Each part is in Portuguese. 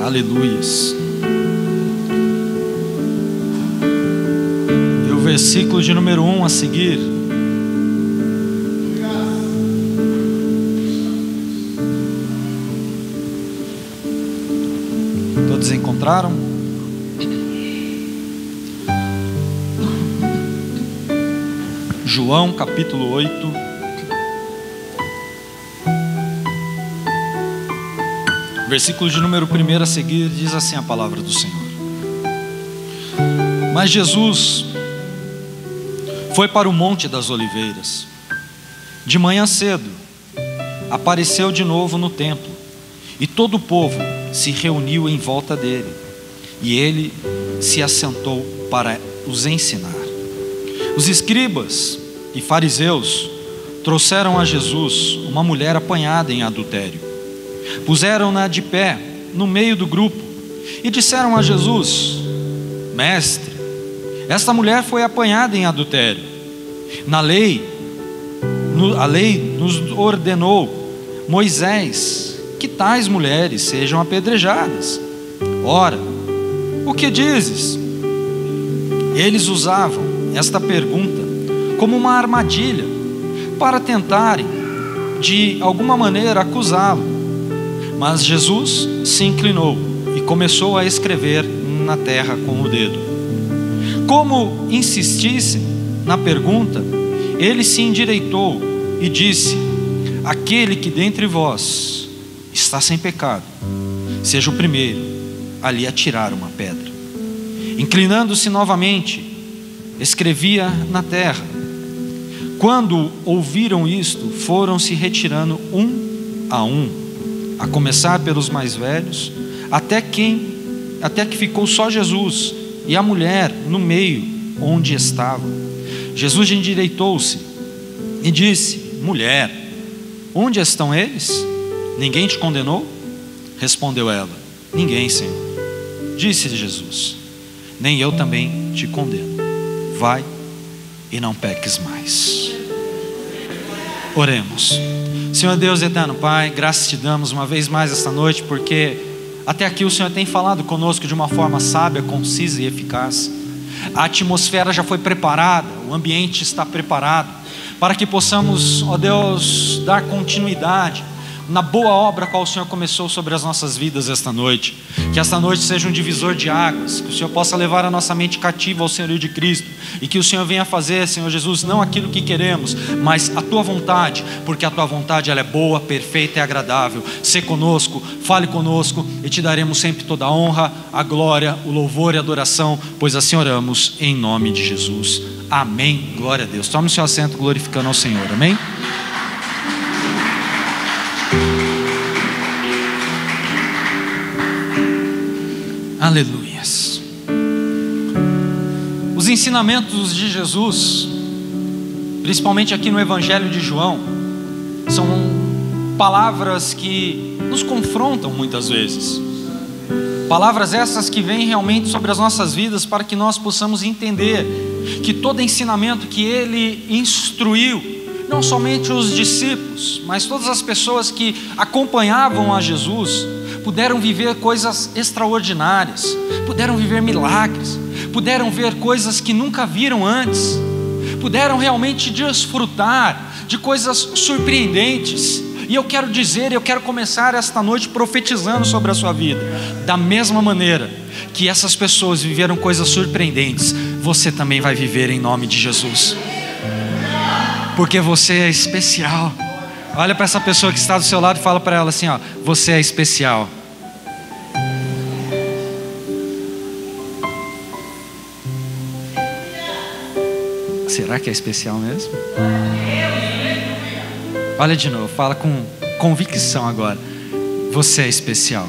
Aleluias. E o versículo de número 1 a seguir. Todos encontraram? João capítulo 8. Versículo de número 1 a seguir, diz assim a palavra do Senhor. Mas Jesus foi para o Monte das Oliveiras. De manhã cedo, apareceu de novo no templo, e todo o povo se reuniu em volta dele, e ele se assentou para os ensinar. Os escribas e fariseus trouxeram a Jesus uma mulher apanhada em adultério. Puseram-na de pé no meio do grupo e disseram a Jesus: Mestre, esta mulher foi apanhada em adultério. A lei nos ordenou, Moisés, que tais mulheres sejam apedrejadas. Ora, o que dizes? Eles usavam esta pergunta como uma armadilha para tentarem de alguma maneira acusá-lo. Mas Jesus se inclinou e começou a escrever na terra com o dedo. Como insistissem na pergunta, ele se endireitou e disse: Aquele que dentre vós está sem pecado, seja o primeiro a lhe atirar uma pedra. Inclinando-se novamente, escrevia na terra. Quando ouviram isto, foram se retirando um, a começar pelos mais velhos, até que ficou só Jesus e a mulher no meio onde estava. Jesus endireitou-se e disse: Mulher, onde estão eles? Ninguém te condenou? Respondeu ela: Ninguém, Senhor. Disse Jesus: Nem eu também te condeno. Vai e não peques mais. Oremos. Senhor Deus eterno Pai, graças te damos uma vez mais esta noite, porque até aqui o Senhor tem falado conosco de uma forma sábia, concisa e eficaz. A atmosfera já foi preparada, o ambiente está preparado, para que possamos, ó Deus, dar continuidade na boa obra qual o Senhor começou sobre as nossas vidas esta noite. Que esta noite seja um divisor de águas, que o Senhor possa levar a nossa mente cativa ao Senhor de Cristo, e que o Senhor venha fazer, Senhor Jesus, não aquilo que queremos, mas a Tua vontade, porque a Tua vontade ela é boa, perfeita e agradável. Sê conosco, fale conosco, e te daremos sempre toda a honra, a glória, o louvor e a adoração, pois assim oramos em nome de Jesus. Amém. Glória a Deus. Tome o seu assento glorificando ao Senhor. Amém. Aleluias. Os ensinamentos de Jesus, principalmente aqui no Evangelho de João, são palavras que nos confrontam muitas vezes. Palavras essas que vêm realmente sobre as nossas vidas para que nós possamos entender que todo ensinamento que Ele instruiu, não somente os discípulos, mas todas as pessoas que acompanhavam a Jesus, puderam viver coisas extraordinárias, puderam viver milagres, puderam ver coisas que nunca viram antes, puderam realmente desfrutar de coisas surpreendentes. E eu quero dizer, eu quero começar esta noite profetizando sobre a sua vida. Da mesma maneira que essas pessoas viveram coisas surpreendentes, você também vai viver em nome de Jesus, porque você é especial. Olha para essa pessoa que está do seu lado e fala para ela assim, ó: você é especial. Será que é especial mesmo? Olha de novo, fala com convicção agora: você é especial.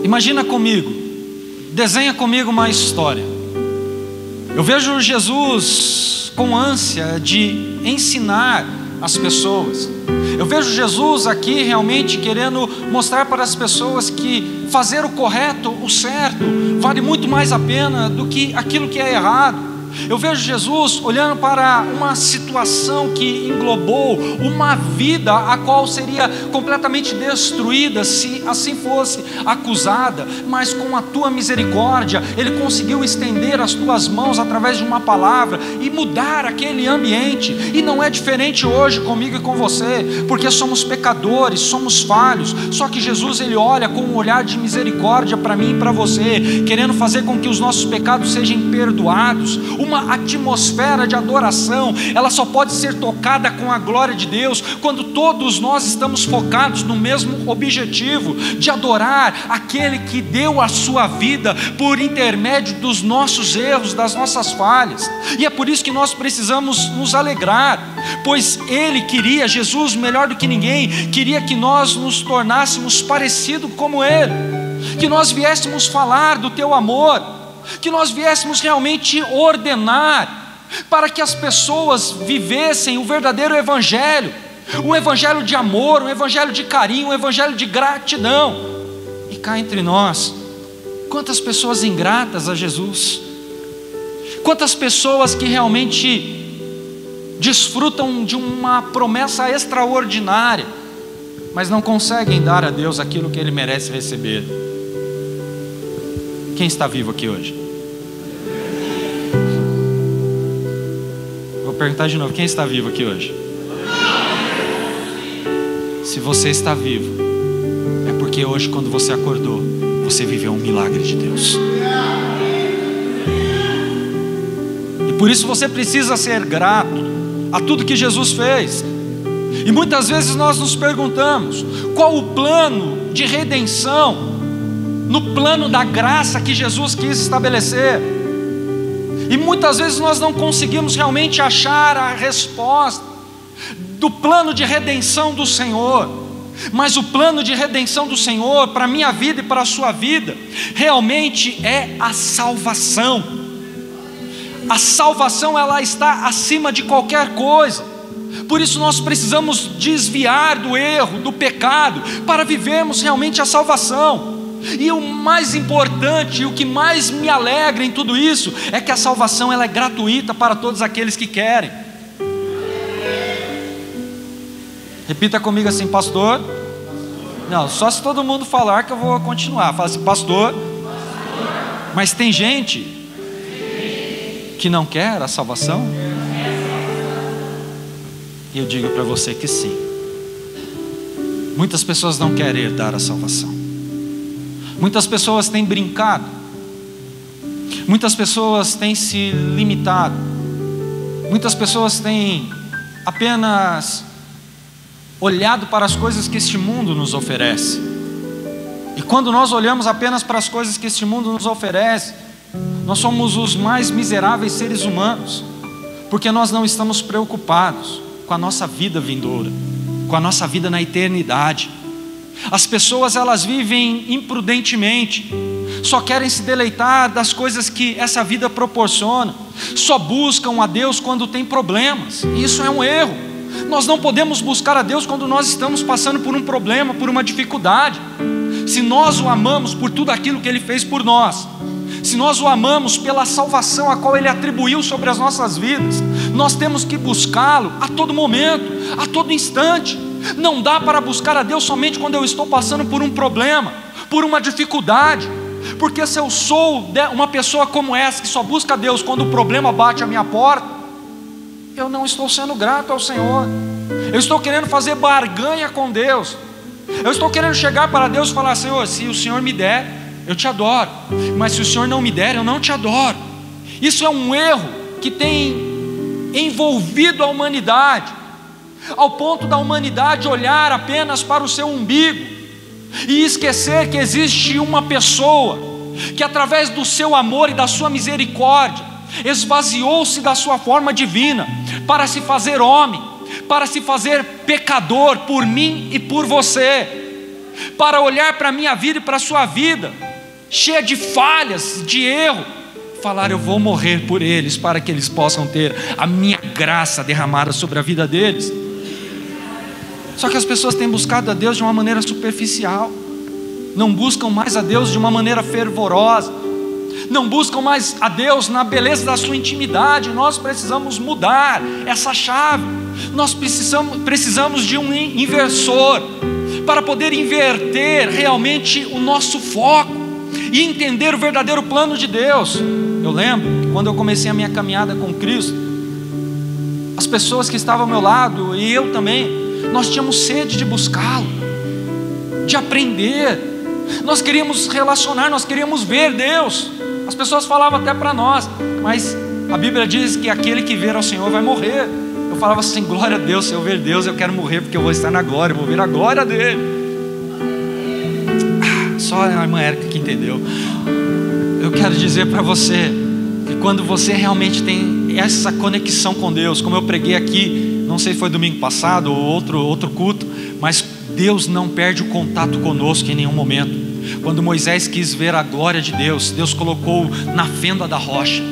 Imagina comigo, desenha comigo uma história. Eu vejo Jesus com ânsia de ensinar as pessoas. Eu vejo Jesus aqui realmente querendo mostrar para as pessoas que fazer o correto, o certo, vale muito mais a pena do que aquilo que é errado. Eu vejo Jesus olhando para uma situação que englobou uma vida a qual seria completamente destruída se assim fosse acusada, mas com a tua misericórdia Ele conseguiu estender as tuas mãos através de uma palavra e mudar aquele ambiente. E não é diferente hoje comigo e com você, porque somos pecadores, somos falhos, só que Jesus Ele olha com um olhar de misericórdia para mim e para você, querendo fazer com que os nossos pecados sejam perdoados. Uma atmosfera de adoração, ela só pode ser tocada com a glória de Deus quando todos nós estamos focados no mesmo objetivo, de adorar aquele que deu a sua vida por intermédio dos nossos erros, das nossas falhas. E é por isso que nós precisamos nos alegrar, pois Ele queria, Jesus melhor do que ninguém, queria que nós nos tornássemos parecidos como Ele, que nós viéssemos falar do teu amor, que nós viéssemos realmente ordenar para que as pessoas vivessem o verdadeiro evangelho, um evangelho de amor, um evangelho de carinho, um evangelho de gratidão. E cá entre nós, quantas pessoas ingratas a Jesus, quantas pessoas que realmente desfrutam de uma promessa extraordinária, mas não conseguem dar a Deus aquilo que Ele merece receber. Quem está vivo aqui hoje? Vou perguntar de novo, quem está vivo aqui hoje? Se você está vivo, é porque hoje, quando você acordou, você viveu um milagre de Deus. E por isso você precisa ser grato a tudo que Jesus fez. E muitas vezes nós nos perguntamos, qual o plano de redenção no plano da graça que Jesus quis estabelecer? E muitas vezes nós não conseguimos realmente achar a resposta do plano de redenção do Senhor. Mas o plano de redenção do Senhor para a minha vida e para a sua vida realmente é a salvação. A salvação, ela está acima de qualquer coisa. Por isso nós precisamos desviar do erro, do pecado, para vivermos realmente a salvação. E o mais importante, o que mais me alegra em tudo isso, é que a salvação ela é gratuita para todos aqueles que querem. Repita comigo assim, pastor. Não, só se todo mundo falar que eu vou continuar. Fala assim, pastor. Mas tem gente que não quer a salvação? E eu digo para você que sim. Muitas pessoas não querem herdar a salvação. Muitas pessoas têm brincado, muitas pessoas têm se limitado, muitas pessoas têm apenas olhado para as coisas que este mundo nos oferece. E quando nós olhamos apenas para as coisas que este mundo nos oferece, nós somos os mais miseráveis seres humanos, porque nós não estamos preocupados com a nossa vida vindoura, com a nossa vida na eternidade. As pessoas elas vivem imprudentemente, só querem se deleitar das coisas que essa vida proporciona, só buscam a Deus quando tem problemas. E isso é um erro. Nós não podemos buscar a Deus quando nós estamos passando por um problema, por uma dificuldade. Se nós o amamos por tudo aquilo que Ele fez por nós, se nós o amamos pela salvação a qual Ele atribuiu sobre as nossas vidas, nós temos que buscá-lo a todo momento, a todo instante. Não dá para buscar a Deus somente quando eu estou passando por um problema, por uma dificuldade, porque se eu sou uma pessoa como essa, que só busca a Deus quando o problema bate à minha porta, eu não estou sendo grato ao Senhor. Eu estou querendo fazer barganha com Deus. Eu estou querendo chegar para Deus e falar, Senhor, se o Senhor me der, eu te adoro, mas se o Senhor não me der, eu não te adoro. Isso é um erro que tem envolvido a humanidade, ao ponto da humanidade olhar apenas para o seu umbigo e esquecer que existe uma pessoa que através do seu amor e da sua misericórdia esvaziou-se da sua forma divina para se fazer homem, para se fazer pecador por mim e por você, para olhar para a minha vida e para a sua vida cheia de falhas, de erro, falar, eu vou morrer por eles para que eles possam ter a minha graça derramada sobre a vida deles. Só que as pessoas têm buscado a Deus de uma maneira superficial, não buscam mais a Deus de uma maneira fervorosa. não buscam mais a Deus na beleza da sua intimidade. Nós precisamos mudar essa chave. Nós precisamos de um inversor para poder inverter realmente o nosso foco e entender o verdadeiro plano de Deus. Eu lembro que quando eu comecei a minha caminhada com Cristo, as pessoas que estavam ao meu lado e eu também, nós tínhamos sede de buscá-lo, de aprender. Nós queríamos relacionar, nós queríamos ver Deus. As pessoas falavam até para nós, mas a Bíblia diz que aquele que ver ao Senhor vai morrer. Eu falava assim: glória a Deus, se eu ver Deus eu quero morrer, porque eu vou estar na glória, eu vou ver a glória dele. Só a irmã Érica que entendeu. Eu quero dizer para você que quando você realmente tem essa conexão com Deus, como eu preguei aqui, não sei se foi domingo passado ou outro culto, mas Deus não perde o contato conosco em nenhum momento. Quando Moisés quis ver a glória de Deus, Deus colocou na fenda da rocha,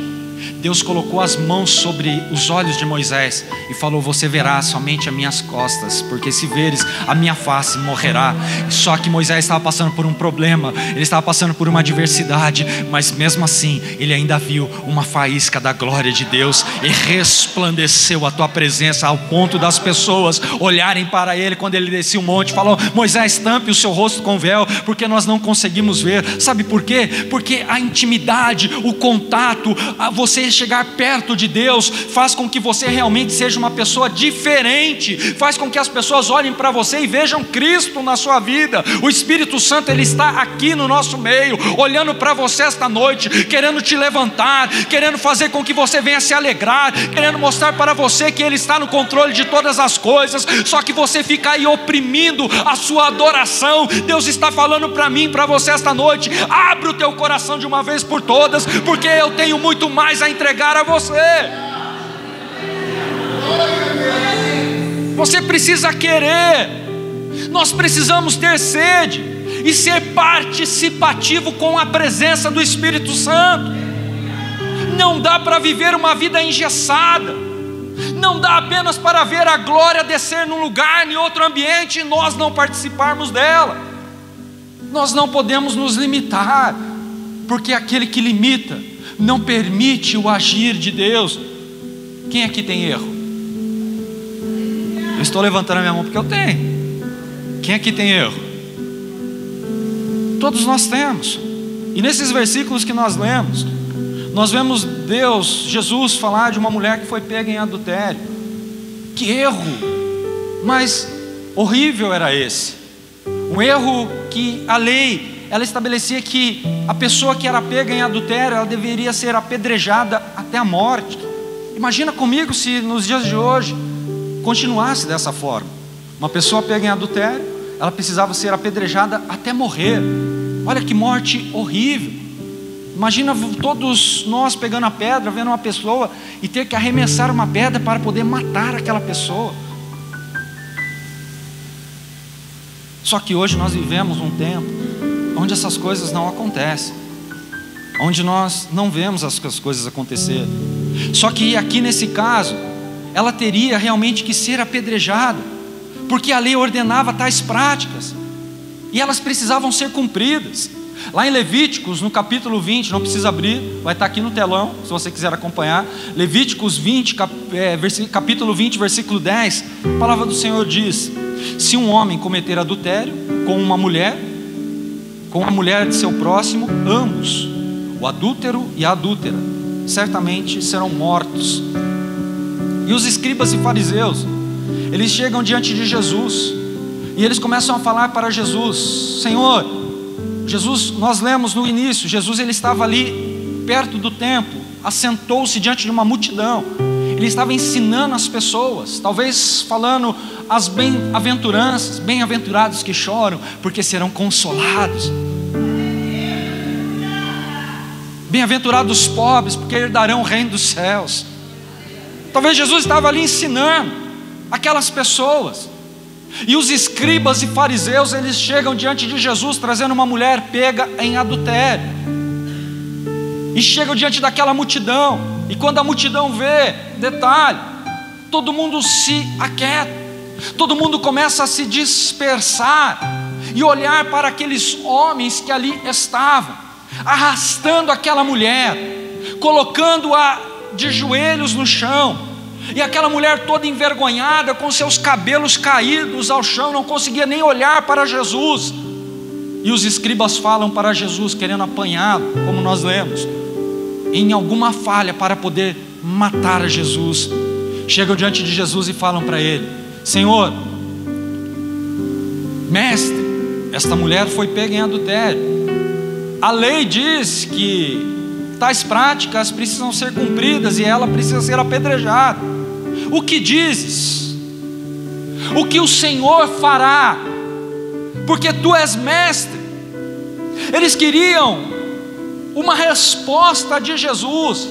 Deus colocou as mãos sobre os olhos de Moisés e falou: você verá somente as minhas costas, porque se veres a minha face, morrerá. Só que Moisés estava passando por um problema, ele estava passando por uma adversidade, mas mesmo assim ele ainda viu uma faísca da glória de Deus e resplandeceu a tua presença, ao ponto das pessoas olharem para ele quando ele descia o monte. Falou: Moisés, tampe o seu rosto com véu, porque nós não conseguimos ver. Sabe por quê? Porque a intimidade, o contato, você chegar perto de Deus faz com que você realmente seja uma pessoa diferente, faz com que as pessoas olhem para você e vejam Cristo na sua vida. O Espírito Santo, ele está aqui no nosso meio, olhando para você esta noite, querendo te levantar, querendo fazer com que você venha se alegrar, querendo mostrar para você que ele está no controle de todas as coisas. Só que você fica aí oprimindo a sua adoração. Deus está falando para mim, para você esta noite: abre o teu coração de uma vez por todas, porque eu tenho muito mais a entregar a você. Você precisa querer. Nós precisamos ter sede e ser participativo com a presença do Espírito Santo. Não dá para viver uma vida engessada. Não dá apenas para ver a glória descer num lugar, em outro ambiente, e nós não participarmos dela. Nós não podemos nos limitar, porque aquele que limita não permite o agir de Deus. Quem aqui tem erro? Eu estou levantando a minha mão porque eu tenho. Quem aqui tem erro? Todos nós temos. E nesses versículos que nós lemos, nós vemos Jesus falar de uma mulher que foi pega em adultério. Que erro mais horrível era esse. Um erro que a lei, ela estabelecia que a pessoa que era pega em adultério, ela deveria ser apedrejada até a morte. Imagina comigo se nos dias de hoje continuasse dessa forma. Uma pessoa pega em adultério, ela precisava ser apedrejada até morrer. Olha que morte horrível. Imagina todos nós pegando a pedra, vendo uma pessoa e ter que arremessar uma pedra para poder matar aquela pessoa. Só que hoje nós vivemos um tempo onde essas coisas não acontecem, onde nós não vemos as coisas acontecerem. Só que aqui nesse caso, ela teria realmente que ser apedrejada, porque a lei ordenava tais práticas, e elas precisavam ser cumpridas. Lá em Levíticos, no capítulo 20, não precisa abrir, vai estar aqui no telão, se você quiser acompanhar. Levíticos 20, capítulo 20, versículo 10, a palavra do Senhor diz: se um homem cometer adultério com uma mulher, com a mulher de seu próximo, ambos, o adúltero e a adúltera, certamente serão mortos. E os escribas e fariseus, eles chegam diante de Jesus, e eles começam a falar para Jesus: Senhor, Jesus, nós lemos no início, Jesus ele estava ali perto do templo, assentou-se diante de uma multidão, ele estava ensinando as pessoas, talvez falando as bem-aventuranças: bem-aventurados que choram, porque serão consolados. Bem-aventurados os pobres, porque herdarão o reino dos céus. Talvez Jesus estava ali ensinando aquelas pessoas. E os escribas e fariseus, eles chegam diante de Jesus trazendo uma mulher pega em adultério, e chegam diante daquela multidão. E quando a multidão vê, detalhe, todo mundo se aquieta, todo mundo começa a se dispersar e olhar para aqueles homens que ali estavam. arrastando aquela mulher, colocando-a de joelhos no chão, e aquela mulher toda envergonhada, com seus cabelos caídos ao chão, não conseguia nem olhar para Jesus. E os escribas falam para Jesus, querendo apanhá-lo, como nós lemos, em alguma falha para poder matar a Jesus. Chegam diante de Jesus e falam para ele: Senhor, mestre, esta mulher foi pega em adultério. A lei diz que tais práticas precisam ser cumpridas e ela precisa ser apedrejada. O que dizes? O que o Senhor fará? Porque tu és mestre. Eles queriam uma resposta de Jesus.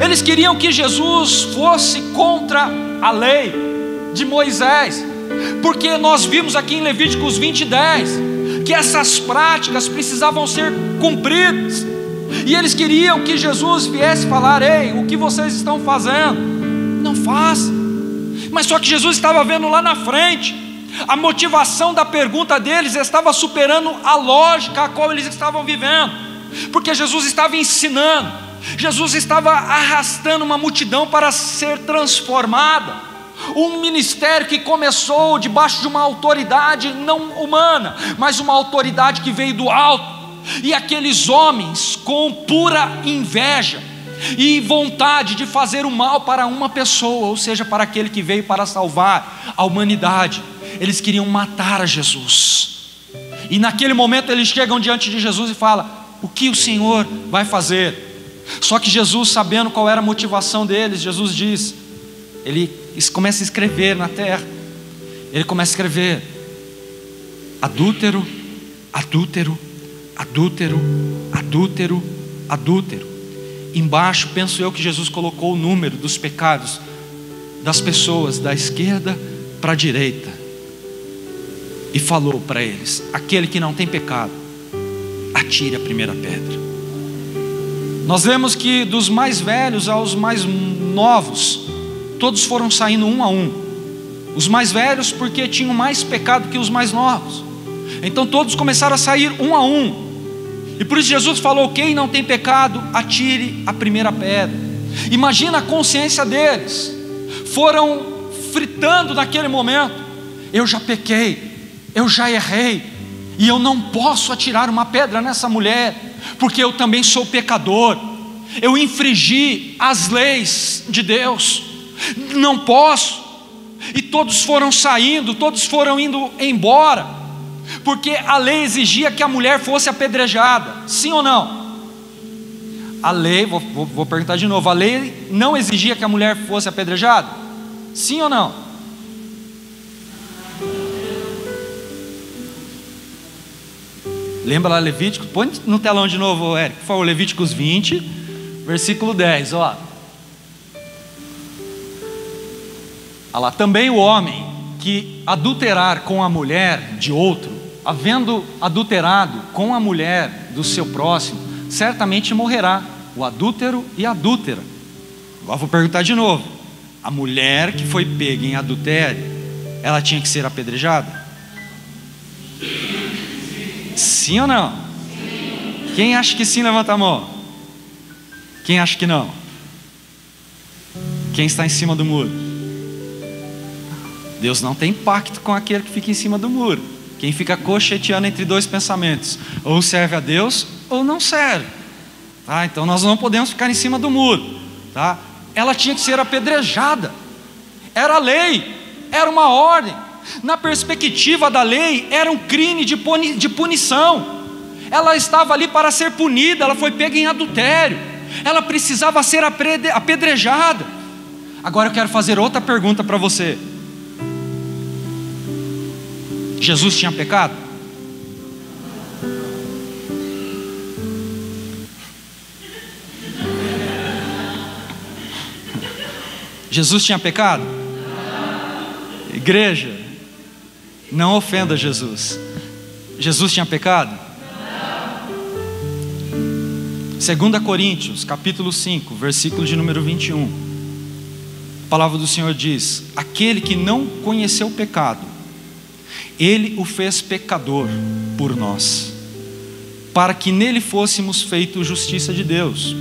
Eles queriam que Jesus fosse contra a lei de Moisés, porque nós vimos aqui em Levíticos 20:10 que essas práticas precisavam ser cumpridas, e eles queriam que Jesus viesse falar: ei, o que vocês estão fazendo? Não faz. Mas só que Jesus estava vendo lá na frente, a motivação da pergunta deles estava superando a lógica a qual eles estavam vivendo, porque Jesus estava ensinando, Jesus estava arrastando uma multidão para ser transformada. Um ministério que começou debaixo de uma autoridade não humana, mas uma autoridade que veio do alto. E aqueles homens, com pura inveja e vontade de fazer o mal para uma pessoa, ou seja, para aquele que veio para salvar a humanidade, eles queriam matar a Jesus. E naquele momento eles chegam diante de Jesus e falam: o que o Senhor vai fazer? Só que Jesus, sabendo qual era a motivação deles, Jesus diz, ele começa a escrever na terra, ele começa a escrever: adúltero, adúltero, adúltero, adúltero, adúltero. Embaixo, penso eu que Jesus colocou o número dos pecados das pessoas da esquerda para a direita, e falou para eles: aquele que não tem pecado, atire a primeira pedra. Nós vemos que dos mais velhos aos mais novos, todos foram saindo um a um. Os mais velhos porque tinham mais pecado que os mais novos, então todos começaram a sair um a um. E por isso Jesus falou: quem não tem pecado, atire a primeira pedra. Imagina a consciência deles. Foram fritando naquele momento: eu já pequei, eu já errei, e eu não posso atirar uma pedra nessa mulher, porque eu também sou pecador, eu infringi as leis de Deus, não posso. E todos foram saindo, todos foram indo embora, porque a lei exigia que a mulher fosse apedrejada, sim ou não? A lei, vou perguntar de novo, a lei não exigia que a mulher fosse apedrejada? Sim ou não? Lembra lá Levíticos? Põe no telão de novo, Eric, por favor, Levíticos 20, versículo 10, ó. Olha lá: também o homem que adulterar com a mulher de outro, havendo adulterado com a mulher do seu próximo, certamente morrerá, o adúltero e a adúltera. Agora vou perguntar de novo: a mulher que foi pega em adultério, ela tinha que ser apedrejada? Sim ou não? Sim. Quem acha que sim, levanta a mão. Quem acha que não? Quem está em cima do muro? Deus não tem pacto com aquele que fica em cima do muro. Quem fica cocheteando entre dois pensamentos: ou serve a Deus ou não serve, tá? Então nós não podemos ficar em cima do muro, tá? Ela tinha que ser apedrejada. Era lei, era uma ordem. Na perspectiva da lei, era um crime de punição. Ela estava ali para ser punida, ela foi pega em adultério, ela precisava ser apedrejada. Agora eu quero fazer outra pergunta para você: Jesus tinha pecado? Jesus tinha pecado? Igreja, não ofenda Jesus. Jesus tinha pecado? 2 Coríntios, capítulo 5, versículo de número 21. A palavra do Senhor diz: aquele que não conheceu o pecado, Ele o fez pecador por nós, para que nele fôssemos feitos justiça de Deus.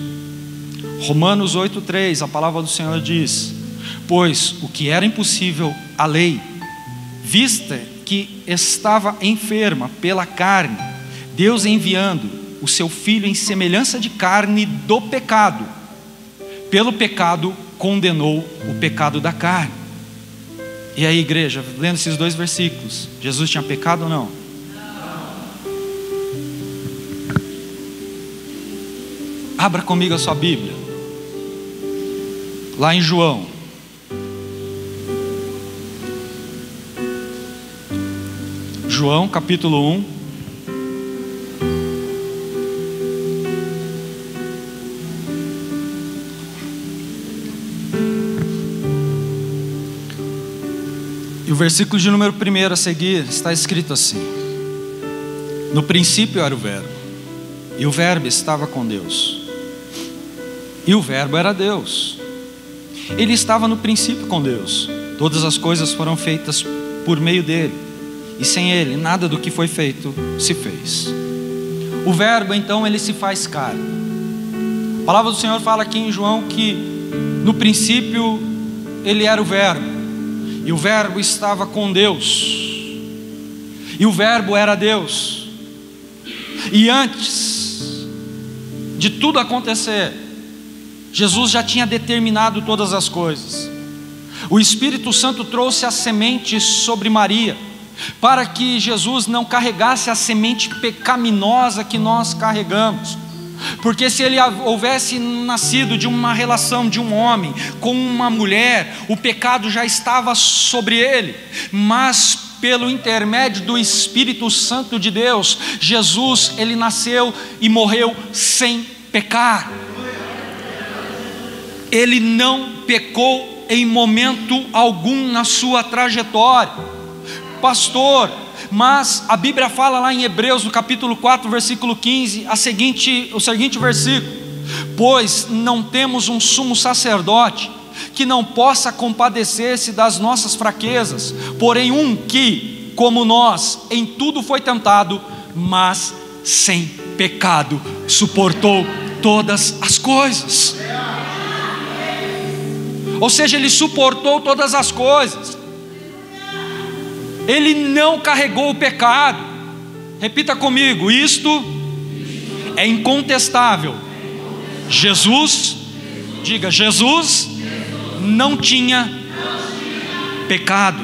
Romanos 8,3, a palavra do Senhor diz: pois o que era impossível à lei, vista que estava enferma pela carne, Deus enviando o seu Filho em semelhança de carne do pecado, pelo pecado condenou o pecado da carne. E aí, igreja, lendo esses dois versículos, Jesus tinha pecado ou não? Abra comigo a sua Bíblia, lá em João. João capítulo 1. E o versículo de número 1 a seguir está escrito assim: no princípio era o Verbo, e o Verbo estava com Deus, e o Verbo era Deus. Ele estava no princípio com Deus. Todas as coisas foram feitas por meio dele, e sem ele nada do que foi feito se fez. O Verbo então ele se faz carne. A palavra do Senhor fala aqui em João que no princípio ele era o Verbo, e o Verbo estava com Deus, e o Verbo era Deus. E antes de tudo acontecer, Jesus já tinha determinado todas as coisas. O Espírito Santo trouxe a semente sobre Maria, para que Jesus não carregasse a semente pecaminosa que nós carregamos. Porque se ele houvesse nascido de uma relação de um homem com uma mulher, o pecado já estava sobre ele. Mas pelo intermédio do Espírito Santo de Deus, Jesus, ele nasceu e morreu sem pecar. Ele não pecou em momento algum na sua trajetória. Pastor, mas a Bíblia fala lá em Hebreus, no capítulo 4, versículo 15, o seguinte versículo: pois não temos um sumo sacerdote que não possa compadecer-se das nossas fraquezas, porém um que, como nós, em tudo foi tentado, mas sem pecado suportou todas as coisas. Ou seja, ele suportou todas as coisas. Ele não carregou o pecado. Repita comigo: isto é incontestável. Jesus, diga, Jesus não tinha pecado.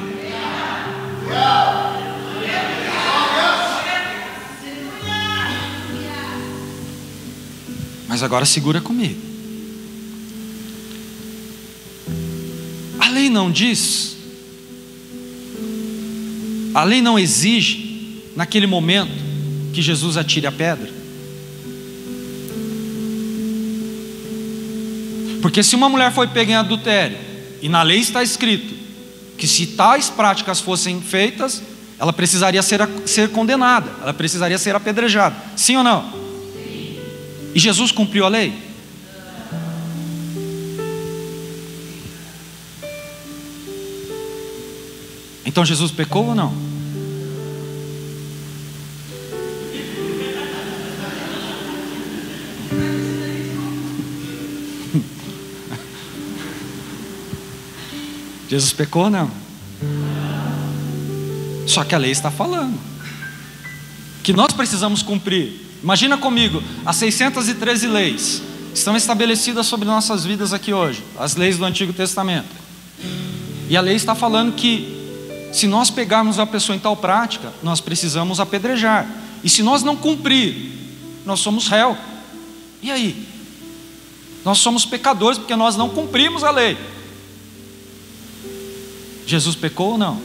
Mas agora segura comigo. A lei não diz, a lei não exige naquele momento que Jesus atire a pedra. Porque se uma mulher foi pega em adultério, e na lei está escrito que se tais práticas fossem feitas, ela precisaria ser condenada, ela precisaria ser apedrejada. Sim ou não? Sim. E Jesus cumpriu a lei? Então Jesus pecou ou não? Jesus pecou ou não? Só que a lei está falando que nós precisamos cumprir. Imagina comigo, as 613 leis estão estabelecidas sobre nossas vidas aqui hoje, as leis do Antigo Testamento. E a lei está falando que se nós pegarmos a pessoa em tal prática, nós precisamos apedrejar. E se nós não cumprir, nós somos réu. E aí? Nós somos pecadores porque nós não cumprimos a lei. Jesus pecou ou não?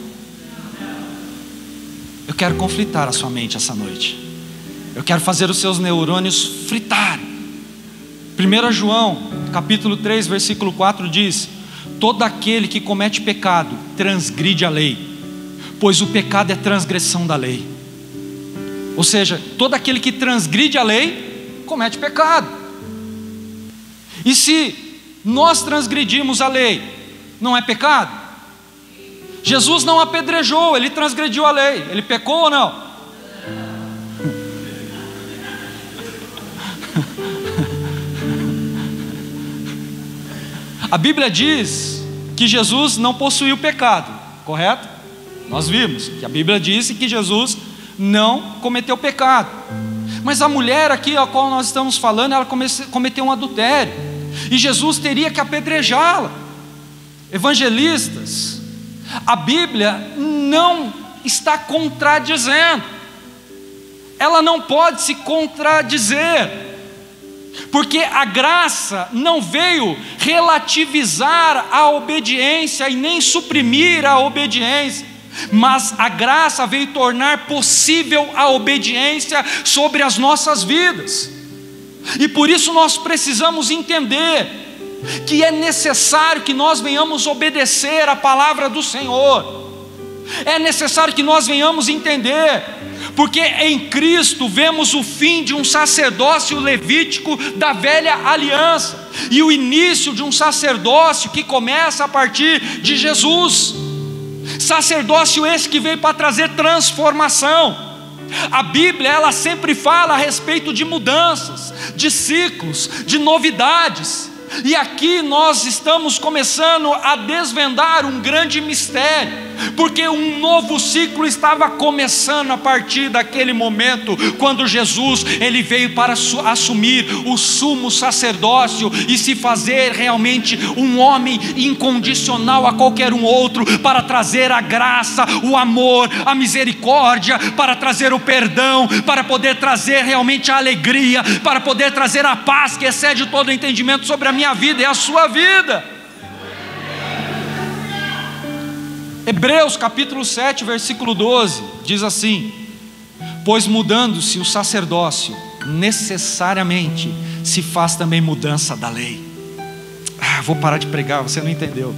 Eu quero conflitar a sua mente essa noite. Eu quero fazer os seus neurônios fritarem. 1 João, capítulo 3, versículo 4 diz: todo aquele que comete pecado transgride a lei, pois o pecado é transgressão da lei. Ou seja, todo aquele que transgride a lei comete pecado. E se nós transgredimos a lei, não é pecado? Jesus não apedrejou, ele transgrediu a lei. Ele pecou ou não? A Bíblia diz que Jesus não possuiu pecado, correto? Nós vimos que a Bíblia disse que Jesus não cometeu pecado. Mas a mulher aqui a qual nós estamos falando, ela cometeu um adultério, e Jesus teria que apedrejá-la. Evangelistas, a Bíblia não está contradizendo, ela não pode se contradizer, porque a graça não veio relativizar a obediência e nem suprimir a obediência, mas a graça veio tornar possível a obediência sobre as nossas vidas. E por isso nós precisamos entender que é necessário que nós venhamos obedecer a palavra do Senhor. É necessário que nós venhamos entender, porque em Cristo vemos o fim de um sacerdócio levítico da velha aliança e o início de um sacerdócio que começa a partir de Jesus. Sacerdócio esse que veio para trazer transformação. A Bíblia, ela sempre fala a respeito de mudanças, de ciclos, de novidades. E aqui nós estamos começando a desvendar um grande mistério, porque um novo ciclo estava começando a partir daquele momento, quando Jesus ele veio para assumir o sumo sacerdócio e se fazer realmente um homem incondicional a qualquer um outro, para trazer a graça, o amor, a misericórdia, para trazer o perdão, para poder trazer realmente a alegria, para poder trazer a paz que excede todo o entendimento sobre a minha vida e a sua vida. Hebreus capítulo 7, versículo 12, diz assim: pois mudando-se o sacerdócio, necessariamente se faz também mudança da lei. Vou parar de pregar, você não entendeu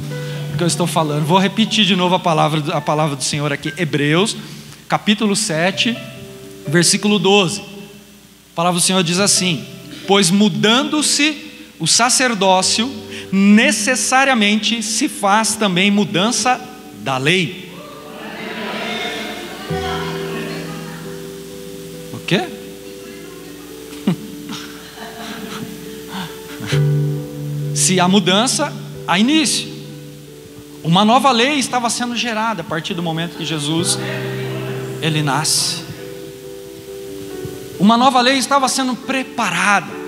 o que eu estou falando. Vou repetir de novo a palavra do Senhor aqui. Hebreus capítulo 7, versículo 12. A palavra do Senhor diz assim: pois mudando-se o sacerdócio, necessariamente se faz também mudança da lei. O quê? Se há mudança, há início. Uma nova lei estava sendo gerada a partir do momento que Jesus ele nasce. Uma nova lei estava sendo preparada.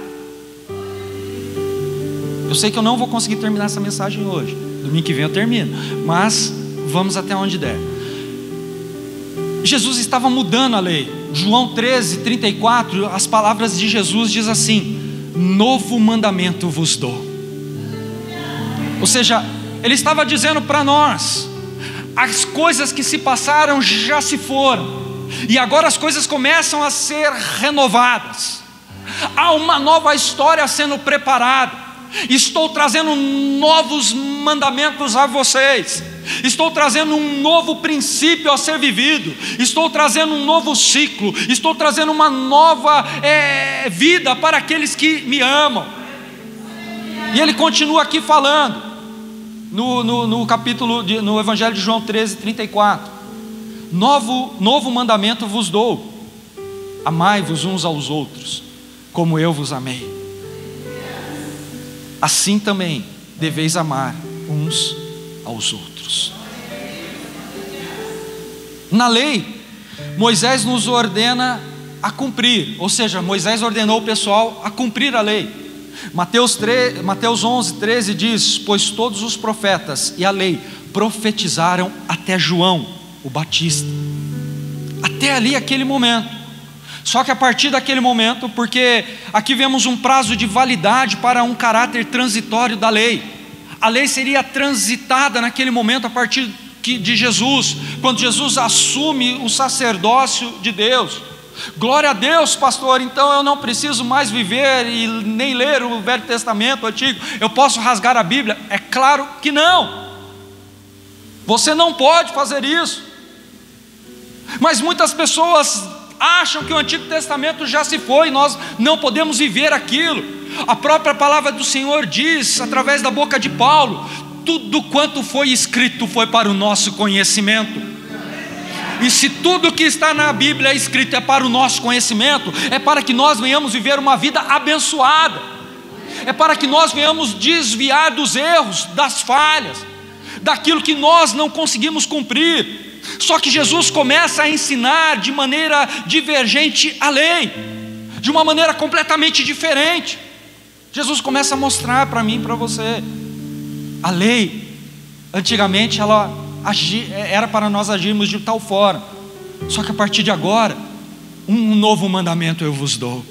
Eu sei que eu não vou conseguir terminar essa mensagem hoje. Domingo que vem eu termino, mas vamos até onde der. Jesus estava mudando a lei. João 13, 34, as palavras de Jesus diz assim: novo mandamento vos dou. Ou seja, ele estava dizendo para nós: as coisas que se passaram já se foram, e agora as coisas começam a ser renovadas. Há uma nova história sendo preparada. Estou trazendo novos mandamentos a vocês. Estou trazendo um novo princípio a ser vivido. Estou trazendo um novo ciclo. Estou trazendo uma nova vida para aqueles que me amam. E ele continua aqui falando no capítulo no Evangelho de João 13, 34: novo mandamento vos dou: amai-vos uns aos outros, como eu vos amei. Assim também deveis amar uns aos outros. Na lei, Moisés nos ordena a cumprir, ou seja, Moisés ordenou o pessoal a cumprir a lei. Mateus 11, 13 diz: pois todos os profetas e a lei profetizaram até João o Batista. Até ali, aquele momento. Só que a partir daquele momento, porque aqui vemos um prazo de validade para um caráter transitório da lei. A lei seria transitada naquele momento a partir de Jesus, quando Jesus assume o sacerdócio de Deus. Glória a Deus, pastor, então eu não preciso mais viver e nem ler o Velho Testamento, o Antigo, eu posso rasgar a Bíblia? É claro que não. Você não pode fazer isso. Mas muitas pessoas acham que o Antigo Testamento já se foi, nós não podemos viver aquilo. A própria palavra do Senhor diz, através da boca de Paulo: tudo quanto foi escrito foi para o nosso conhecimento. E se tudo que está na Bíblia é escrito é para o nosso conhecimento, é para que nós venhamos viver uma vida abençoada. é para que nós venhamos desviar dos erros, das falhas, daquilo que nós não conseguimos cumprir. Só que Jesus começa a ensinar de maneira divergente a lei, de uma maneira completamente diferente. Jesus começa a mostrar para mim e para você: a lei, antigamente, ela era para nós agirmos de tal forma, só que a partir de agora, um novo mandamento eu vos dou.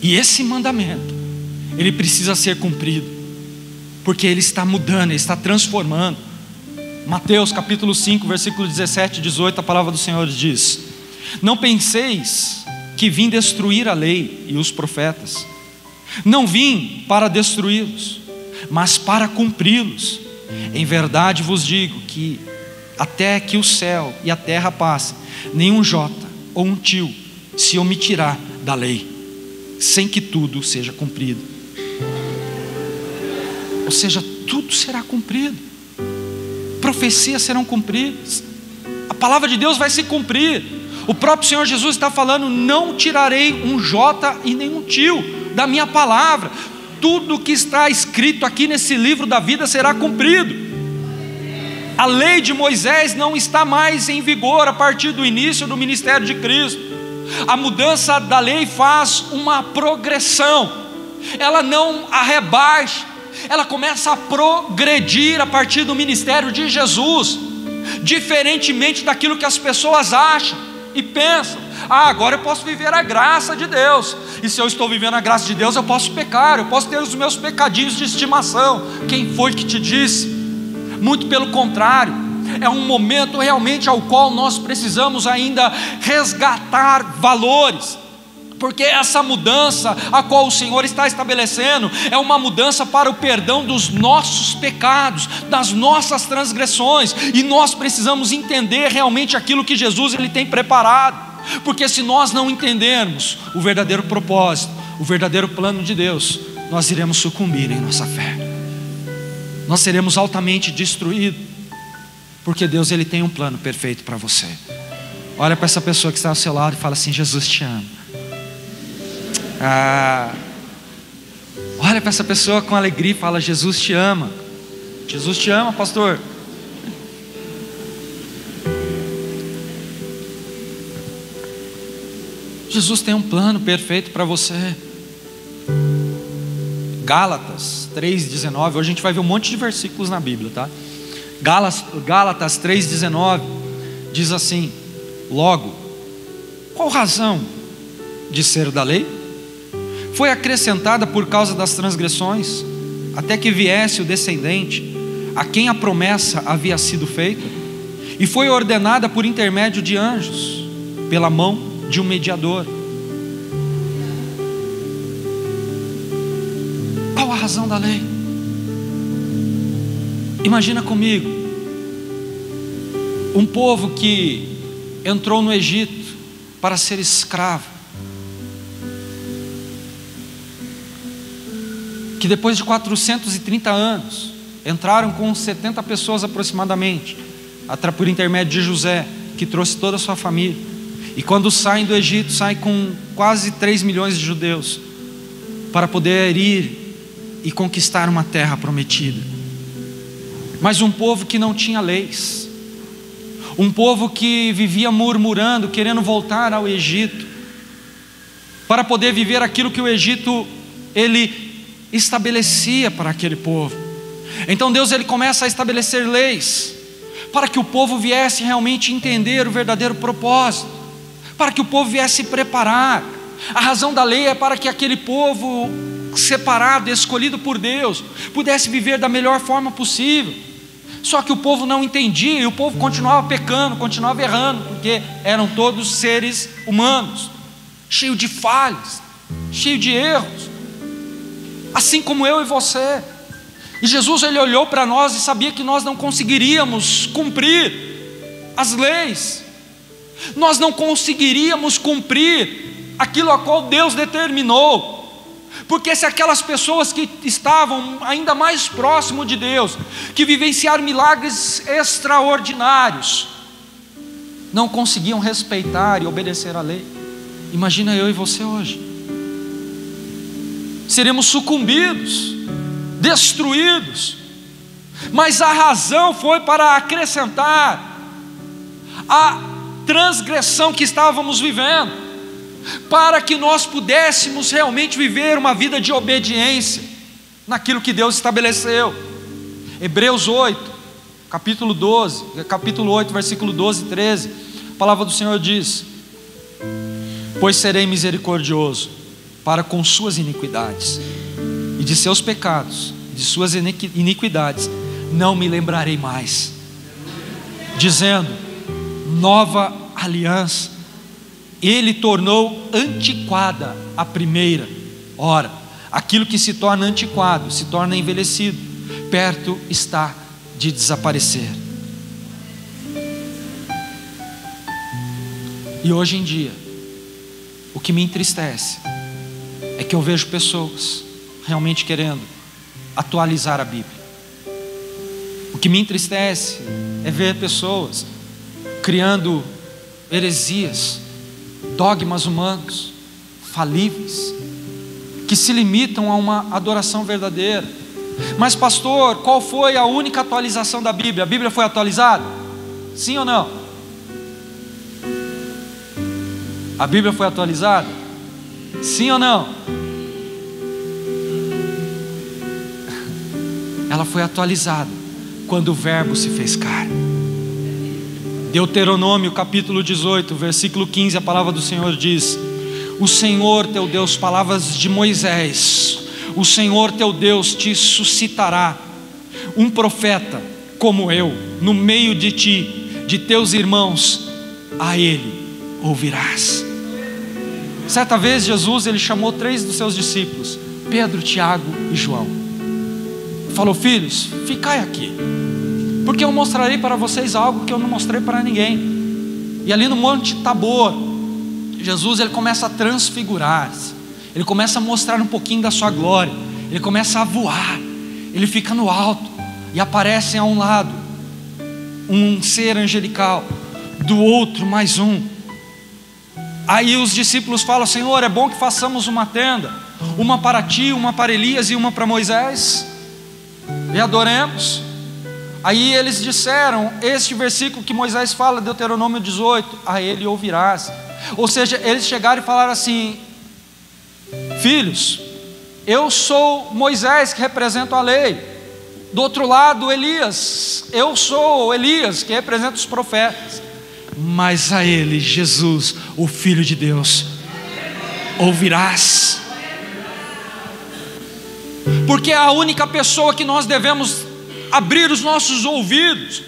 E esse mandamento, ele precisa ser cumprido, porque ele está mudando, ele está transformando. Mateus capítulo 5, versículo 17 e 18, a palavra do Senhor diz: não penseis que vim destruir a lei e os profetas. Não vim para destruí-los, mas para cumpri-los. Em verdade vos digo que até que o céu e a terra passem, nenhum jota ou um tio se omitirá da lei, sem que tudo seja cumprido. Ou seja, tudo será cumprido, profecias serão cumpridas, a palavra de Deus vai se cumprir. O próprio Senhor Jesus está falando: não tirarei um jota e nenhum tio da minha palavra. Tudo que está escrito aqui nesse livro da vida será cumprido. A lei de Moisés não está mais em vigor a partir do início do ministério de Cristo. A mudança da lei faz uma progressão, ela não arrebaixa, ela começa a progredir a partir do ministério de Jesus, diferentemente daquilo que as pessoas acham e pensam: agora eu posso viver a graça de Deus, e se eu estou vivendo a graça de Deus, eu posso pecar, eu posso ter os meus pecadinhos de estimação. Quem foi que te disse? Muito pelo contrário, é um momento realmente ao qual nós precisamos ainda resgatar valores, porque essa mudança a qual o Senhor está estabelecendo é uma mudança para o perdão dos nossos pecados, das nossas transgressões, e nós precisamos entender realmente aquilo que Jesus ele tem preparado. Porque se nós não entendermos o verdadeiro propósito, o verdadeiro plano de Deus, nós iremos sucumbir em nossa fé, nós seremos altamente destruídos, porque Deus ele tem um plano perfeito para você. Olha para essa pessoa que está ao seu lado e fala assim: Jesus te ama. Olha para essa pessoa com alegria e fala: Jesus te ama. Jesus te ama, pastor. Jesus tem um plano perfeito para você. Gálatas 3,19. Hoje a gente vai ver um monte de versículos na Bíblia, tá? Gálatas 3,19 diz assim: logo, qual razão de ser da lei? Foi acrescentada por causa das transgressões, até que viesse o descendente, a quem a promessa havia sido feita, e foi ordenada por intermédio de anjos, pela mão de um mediador. Qual a razão da lei? Imagina comigo, um povo que entrou no Egito para ser escravo, que depois de 430 anos entraram com 70 pessoas aproximadamente, até por intermédio de José, que trouxe toda a sua família, e quando saem do Egito, saem com quase 3 milhões de judeus, para poder ir e conquistar uma terra prometida. Mas um povo que não tinha leis, um povo que vivia murmurando, querendo voltar ao Egito, para poder viver aquilo que o Egito ele estabelecia para aquele povo. Então Deus ele começa a estabelecer leis, para que o povo viesse realmente entender o verdadeiro propósito, para que o povo viesse se preparar. A razão da lei é para que aquele povo separado, escolhido por Deus, pudesse viver da melhor forma possível. Só que o povo não entendia, e o povo continuava pecando, continuava errando, porque eram todos seres humanos, cheios de falhas, cheios de erros, assim como eu e você. E Jesus ele olhou para nós e sabia que nós não conseguiríamos cumprir as leis, nós não conseguiríamos cumprir aquilo a qual Deus determinou, porque se aquelas pessoas que estavam ainda mais próximo de Deus, que vivenciaram milagres extraordinários, não conseguiam respeitar e obedecer a lei, imagina eu e você hoje. seremos sucumbidos, destruídos. Mas a razão foi para acrescentar a transgressão que estávamos vivendo, para que nós pudéssemos realmente viver uma vida de obediência naquilo que Deus estabeleceu. Hebreus 8, capítulo 8, versículo 12 e 13, a palavra do Senhor diz: pois serei misericordioso para com suas iniquidades, e de seus pecados, de suas iniquidades, não me lembrarei mais, dizendo: nova aliança. Ele tornou antiquada a primeira. Ora, aquilo que se torna antiquado, se torna envelhecido, perto está de desaparecer. E hoje em dia, o que me entristece é que eu vejo pessoas realmente querendo atualizar a Bíblia. O que me entristece é ver pessoas criando heresias, dogmas humanos, falíveis, que se limitam a uma adoração verdadeira. Mas pastor, qual foi a única atualização da Bíblia? A Bíblia foi atualizada? Sim ou não? A Bíblia foi atualizada? Sim ou não? Ela foi atualizada quando o Verbo se fez carne. Deuteronômio capítulo 18, versículo 15, a palavra do Senhor diz: o Senhor teu Deus, palavras de Moisés, o Senhor teu Deus te suscitará um profeta como eu no meio de ti, de teus irmãos, a ele ouvirás. Certa vez Jesus, ele chamou 3 dos seus discípulos, Pedro, Tiago e João, falou: filhos, ficai aqui, porque eu mostrarei para vocês algo que eu não mostrei para ninguém. E ali no Monte Tabor, Jesus, ele começa a transfigurar-se, ele começa a mostrar um pouquinho da sua glória, ele começa a voar, ele fica no alto, e aparece a um lado um ser angelical, do outro mais um. Aí os discípulos falam: Senhor, é bom que façamos uma tenda, uma para ti, uma para Elias e uma para Moisés, e adoremos. Aí eles disseram este versículo que Moisés fala, Deuteronômio 18: a ele ouvirás. Ou seja, eles chegaram e falaram assim: filhos, eu sou Moisés, que representa a lei, do outro lado Elias, eu sou Elias, que representa os profetas, mas a ele, Jesus, o Filho de Deus, ouvirás. Porque é a única pessoa que nós devemos abrir os nossos ouvidos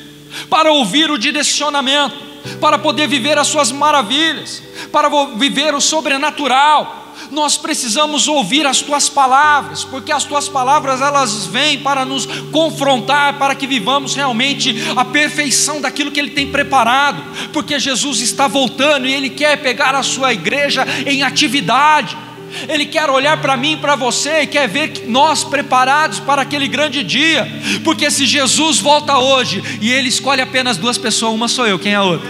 para ouvir o direcionamento, para poder viver as suas maravilhas, para viver o sobrenatural. Nós precisamos ouvir as tuas palavras, porque as tuas palavras, elas vêm para nos confrontar, para que vivamos realmente a perfeição daquilo que Ele tem preparado, porque Jesus está voltando e Ele quer pegar a sua igreja em atividade. Ele quer olhar para mim e para você e quer ver nós preparados para aquele grande dia. Porque se Jesus volta hoje e Ele escolhe apenas 2 pessoas, uma sou eu, quem é a outra?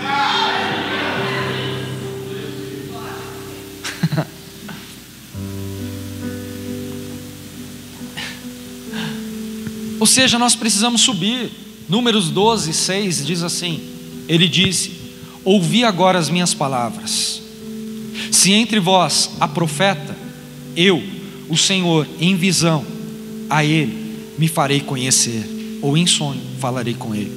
Ou seja, nós precisamos subir. Números 12, 6 diz assim: Ele disse: ouvi agora as minhas palavras. Se entre vós há profeta, eu, o Senhor, em visão, a ele me farei conhecer, ou em sonho falarei com ele.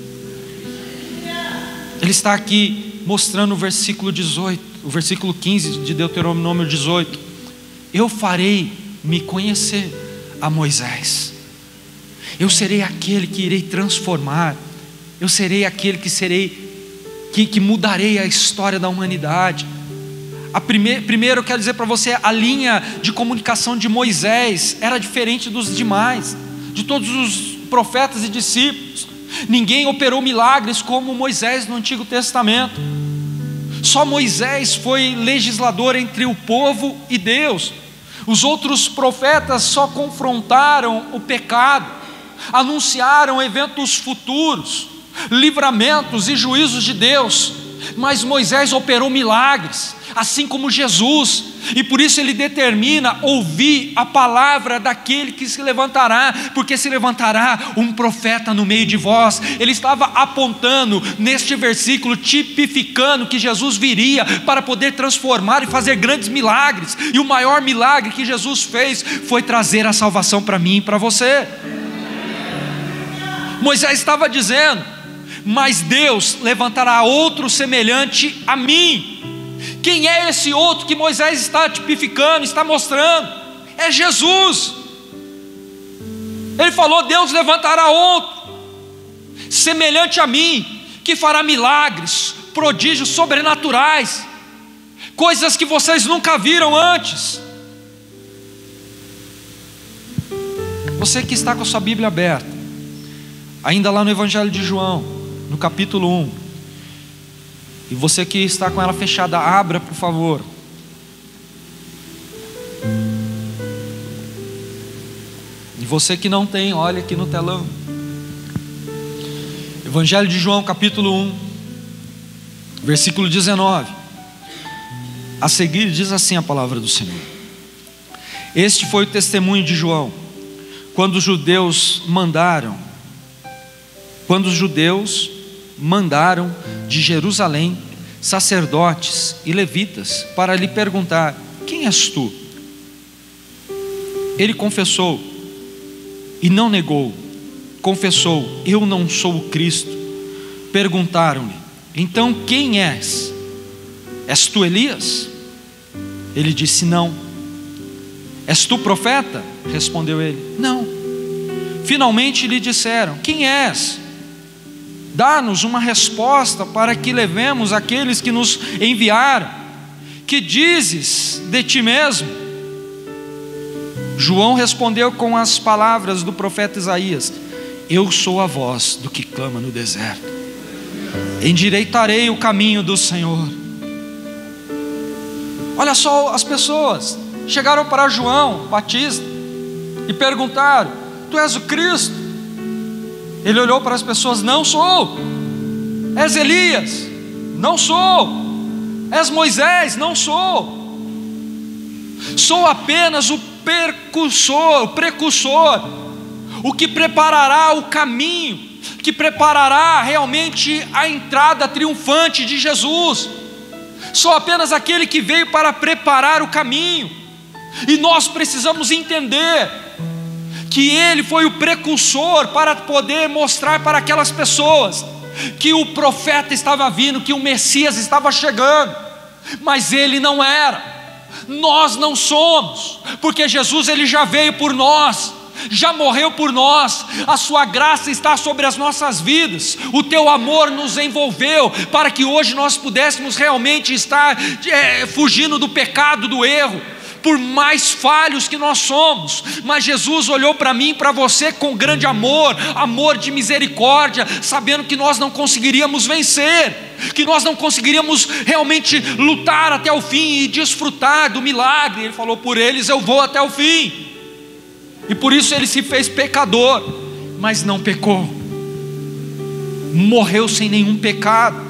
Ele está aqui mostrando o versículo 18, o versículo 15 de Deuteronômio 18: eu farei me conhecer a Moisés. Eu serei aquele que irei transformar, eu serei aquele que mudarei a história da humanidade. Primeiro eu quero dizer para você, a linha de comunicação de Moisés era diferente dos demais, de todos os profetas e discípulos. Ninguém operou milagres como Moisés no Antigo Testamento. Só Moisés foi legislador entre o povo e Deus. Os outros profetas só confrontaram o pecado, anunciaram eventos futuros, livramentos e juízos de Deus. Mas Moisés operou milagres. assim como Jesus, e por isso ele determina ouvir a palavra daquele que se levantará, porque se levantará um profeta no meio de vós. Ele estava apontando neste versículo, tipificando que Jesus viria para poder transformar e fazer grandes milagres, e o maior milagre que Jesus fez foi trazer a salvação para mim e para você. Moisés estava dizendo: mas Deus levantará outro semelhante a mim. Quem é esse outro que Moisés está tipificando, está mostrando? É Jesus. Ele falou: Deus levantará outro semelhante a mim, que fará milagres, prodígios sobrenaturais, coisas que vocês nunca viram antes. Você que está com a sua Bíblia aberta, ainda lá no Evangelho de João, no capítulo 1, e você que está com ela fechada, abra por favor. E você que não tem, olha aqui no telão. Evangelho de João capítulo 1, versículo 19. A seguir diz assim a palavra do Senhor: este foi o testemunho de João, quando os judeus mandaram de Jerusalém sacerdotes e levitas para lhe perguntar: quem és tu? Ele confessou e não negou, confessou: eu não sou o Cristo. Perguntaram-lhe: então quem és? És tu Elias? Ele disse: não. És tu profeta? Respondeu ele: não. Finalmente lhe disseram: quem és? Dá-nos uma resposta para que levemos aqueles que nos enviaram. Que dizes de ti mesmo? João respondeu com as palavras do profeta Isaías: eu sou a voz do que clama no deserto, endireitarei o caminho do Senhor. Olha só, as pessoas chegaram para João Batista e perguntaram: tu és o Cristo? Ele olhou para as pessoas: não sou. És Elias? Não sou. És Moisés? Não sou. Sou apenas o precursor, o que preparará o caminho, que preparará realmente a entrada triunfante de Jesus. Sou apenas aquele que veio para preparar o caminho, e nós precisamos entender que ele foi o precursor para poder mostrar para aquelas pessoas que o profeta estava vindo, que o Messias estava chegando, mas ele não era. Nós não somos, porque Jesus ele já veio por nós, já morreu por nós, a sua graça está sobre as nossas vidas, o teu amor nos envolveu para que hoje nós pudéssemos realmente estar fugindo do pecado, do erro, por mais falhos que nós somos. Mas Jesus olhou para mim e para você com grande amor, amor de misericórdia, sabendo que nós não conseguiríamos vencer, que nós não conseguiríamos realmente lutar até o fim e desfrutar do milagre. Ele falou: por eles eu vou até o fim. E por isso ele se fez pecador, mas não pecou, morreu sem nenhum pecado.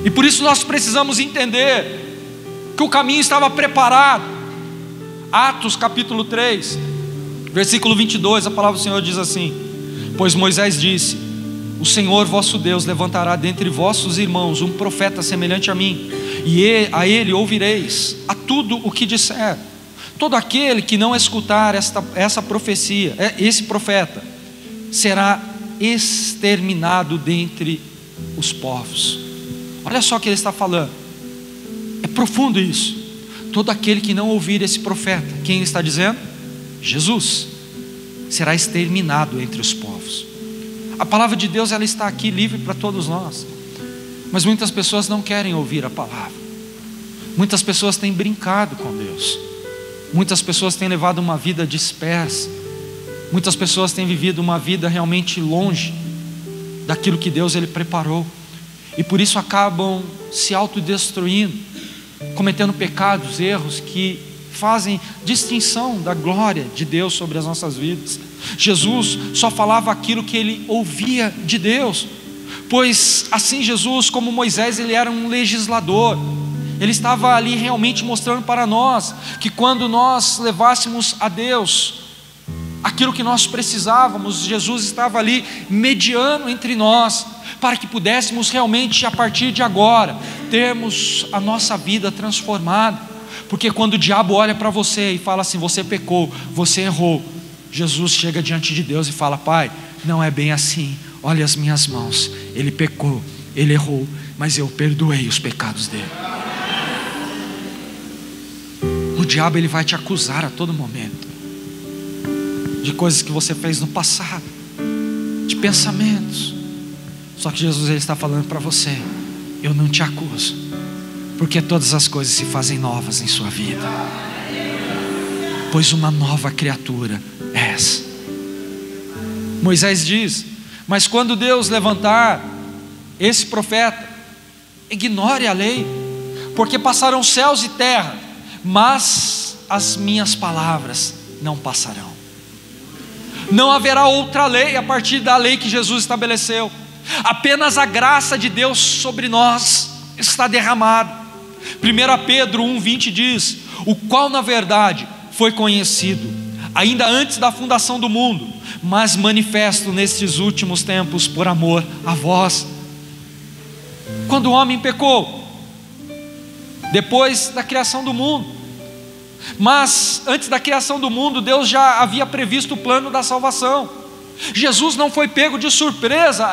E por isso nós precisamos entender que o caminho estava preparado. Atos capítulo 3, versículo 22, a palavra do Senhor diz assim: pois Moisés disse: o Senhor vosso Deus levantará dentre vossos irmãos um profeta semelhante a mim, e a ele ouvireis a tudo o que disser. Todo aquele que não escutar essa profecia, esse profeta, será exterminado dentre os povos. Olha só o que ele está falando. É profundo isso. Todo aquele que não ouvir esse profeta, quem ele está dizendo? Jesus, será exterminado entre os povos. A palavra de Deus ela está aqui livre para todos nós, mas muitas pessoas não querem ouvir a palavra. Muitas pessoas têm brincado com Deus, muitas pessoas têm levado uma vida dispersa, muitas pessoas têm vivido uma vida realmente longe daquilo que Deus ele preparou, e por isso acabam se autodestruindo, cometendo pecados, erros que fazem distinção da glória de Deus sobre as nossas vidas. Jesus só falava aquilo que ele ouvia de Deus, pois assim Jesus, como Moisés, ele era um legislador, Ele estava ali realmente mostrando para nós que quando nós levássemos a Deus aquilo que nós precisávamos, Jesus estava ali mediando entre nós, para que pudéssemos realmente, a partir de agora, termos a nossa vida transformada. Porque quando o diabo olha para você e fala assim: você pecou, você errou, Jesus chega diante de Deus e fala: Pai, não é bem assim, olha as minhas mãos, ele pecou, ele errou, mas eu perdoei os pecados dele. O diabo, ele vai te acusar a todo momento de coisas que você fez no passado, de pensamentos. Só que Jesus, ele está falando para você: eu não te acuso, porque todas as coisas se fazem novas em sua vida, pois uma nova criatura és. Moisés diz: mas quando Deus levantar esse profeta, ignore a lei, porque passarão céus e terra, mas as minhas palavras não passarão. Não haverá outra lei a partir da lei que Jesus estabeleceu. Apenas a graça de Deus sobre nós está derramada. 1 Pedro 1,20 diz: o qual na verdade foi conhecido ainda antes da fundação do mundo, mas manifesto nestes últimos tempos por amor a vós. Quando o homem pecou, depois da criação do mundo, mas antes da criação do mundo, Deus já havia previsto o plano da salvação. Jesus não foi pego de surpresa.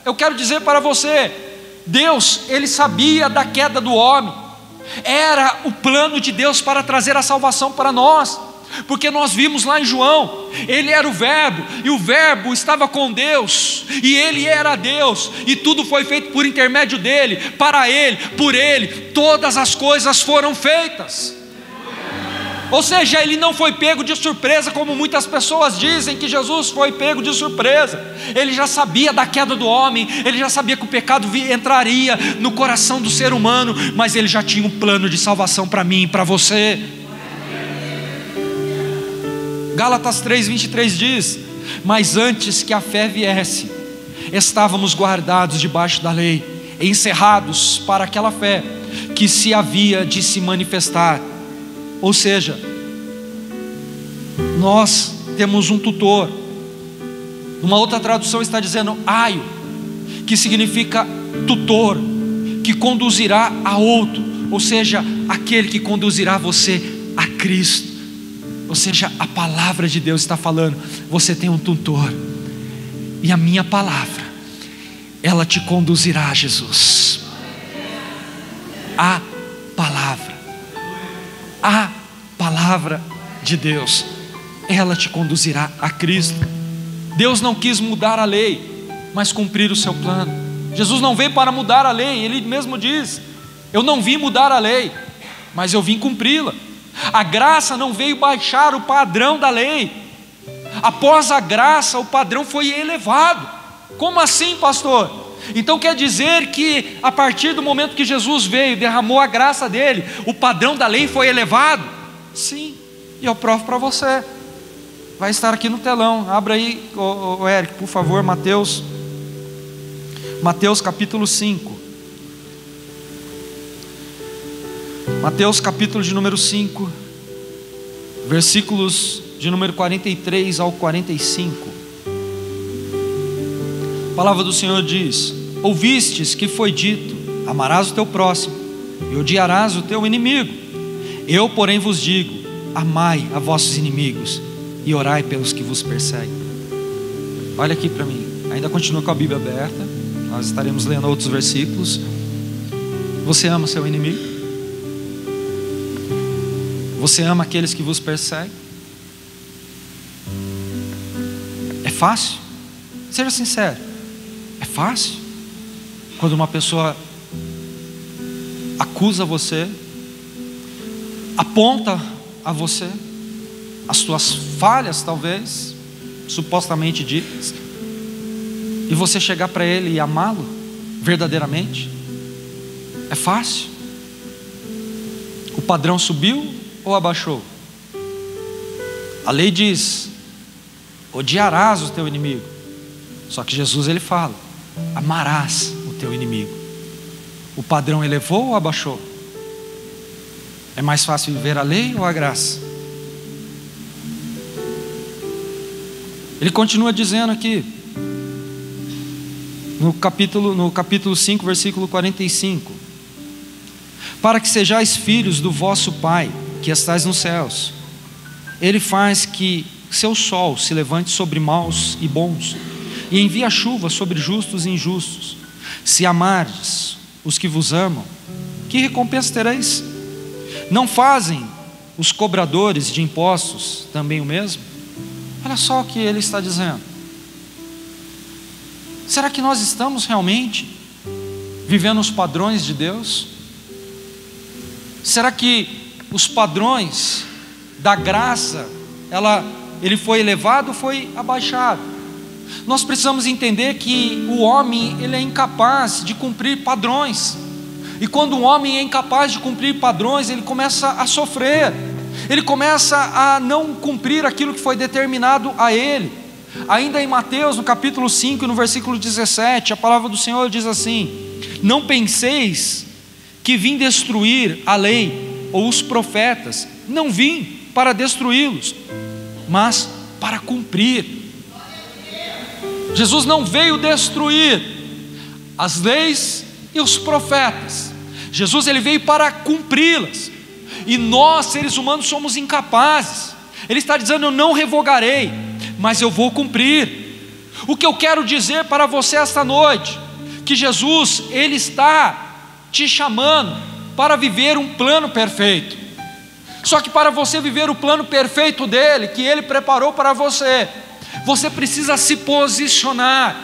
Eu quero dizer para você, Deus, ele sabia da queda do homem. Era o plano de Deus para trazer a salvação para nós, porque nós vimos lá em João, ele era o verbo, e o verbo estava com Deus, e ele era Deus, e tudo foi feito por intermédio dele, para ele, por ele, todas as coisas foram feitas. Ou seja, ele não foi pego de surpresa, como muitas pessoas dizem que Jesus foi pego de surpresa. Ele já sabia da queda do homem, ele já sabia que o pecado entraria no coração do ser humano, mas ele já tinha um plano de salvação para mim e para você. Gálatas 3,23 diz: mas antes que a fé viesse, estávamos guardados debaixo da lei, encerrados para aquela fé que se havia de se manifestar. Ou seja, nós temos um tutor. Uma outra tradução está dizendo aio, que significa tutor, que conduzirá a outro, ou seja, aquele que conduzirá você a Cristo. Ou seja, a palavra de Deus está falando: você tem um tutor, e a minha palavra, ela te conduzirá a Jesus. A palavra de Deus, ela te conduzirá a Cristo. Deus não quis mudar a lei, mas cumprir o seu plano. Jesus não veio para mudar a lei, ele mesmo diz: eu não vim mudar a lei, mas eu vim cumpri-la. A graça não veio baixar o padrão da lei. Após a graça, o padrão foi elevado. Como assim, pastor? Então quer dizer que a partir do momento que Jesus veio, derramou a graça dele, o padrão da lei foi elevado? Sim, e eu provo para você. Vai estar aqui no telão. Abra aí, Eric, por favor, Mateus capítulo 5. Mateus capítulo de número 5, versículos de número 43 ao 45. A palavra do Senhor diz: ouvistes que foi dito: amarás o teu próximo e odiarás o teu inimigo. Eu, porém, vos digo: amai a vossos inimigos e orai pelos que vos perseguem. Olha aqui para mim, ainda continua com a Bíblia aberta, nós estaremos lendo outros versículos. Você ama seu inimigo? Você ama aqueles que vos perseguem? É fácil? Seja sincero, é fácil? Quando uma pessoa acusa você, aponta a você as suas falhas, talvez, supostamente ditas, e você chegar para ele e amá-lo verdadeiramente, é fácil? O padrão subiu ou abaixou? A lei diz: odiarás o teu inimigo. Só que Jesus, ele fala: amarás o teu inimigo. O padrão elevou ou abaixou? É mais fácil viver a lei ou a graça? Ele continua dizendo aqui, no capítulo 5, versículo 45: para que sejais filhos do vosso Pai, que estais nos céus. Ele faz que seu sol se levante sobre maus e bons, e envia chuva sobre justos e injustos. Se amardes os que vos amam, que recompensa tereis? Não fazem os cobradores de impostos também o mesmo? Olha só o que ele está dizendo. Será que nós estamos realmente vivendo os padrões de Deus? Será que os padrões da graça, ele foi elevado ou foi abaixado? Nós precisamos entender que o homem, ele é incapaz de cumprir padrões. E quando o homem é incapaz de cumprir padrões, ele começa a sofrer. Ele começa a não cumprir aquilo que foi determinado a ele. Ainda em Mateus, no capítulo 5, no versículo 17, a palavra do Senhor diz assim: não penseis que vim destruir a lei ou os profetas. Não vim para destruí-los, mas para cumprir. Jesus não veio destruir as leis e os profetas. Jesus, ele veio para cumpri-las. E nós, seres humanos, somos incapazes. Ele está dizendo: eu não revogarei, mas eu vou cumprir. O que eu quero dizer para você esta noite, que Jesus, ele está te chamando para viver um plano perfeito. Só que para você viver o plano perfeito dele, que ele preparou para você, você precisa se posicionar.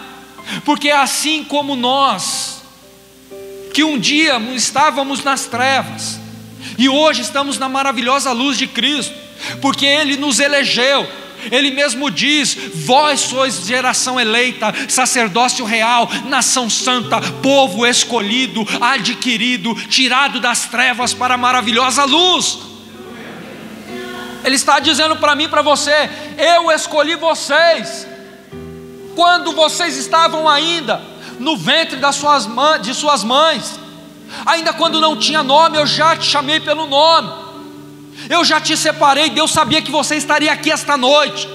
Porque assim como nós, que um dia estávamos nas trevas, e hoje estamos na maravilhosa luz de Cristo, porque ele nos elegeu. Ele mesmo diz: vós sois geração eleita, sacerdócio real, nação santa, povo escolhido, adquirido, tirado das trevas para a maravilhosa luz. Ele está dizendo para mim e para você: eu escolhi vocês, quando vocês estavam ainda no ventre de suas mães, ainda quando não tinha nome, eu já te chamei pelo nome. Eu já te separei. Deus sabia que você estaria aqui esta noite,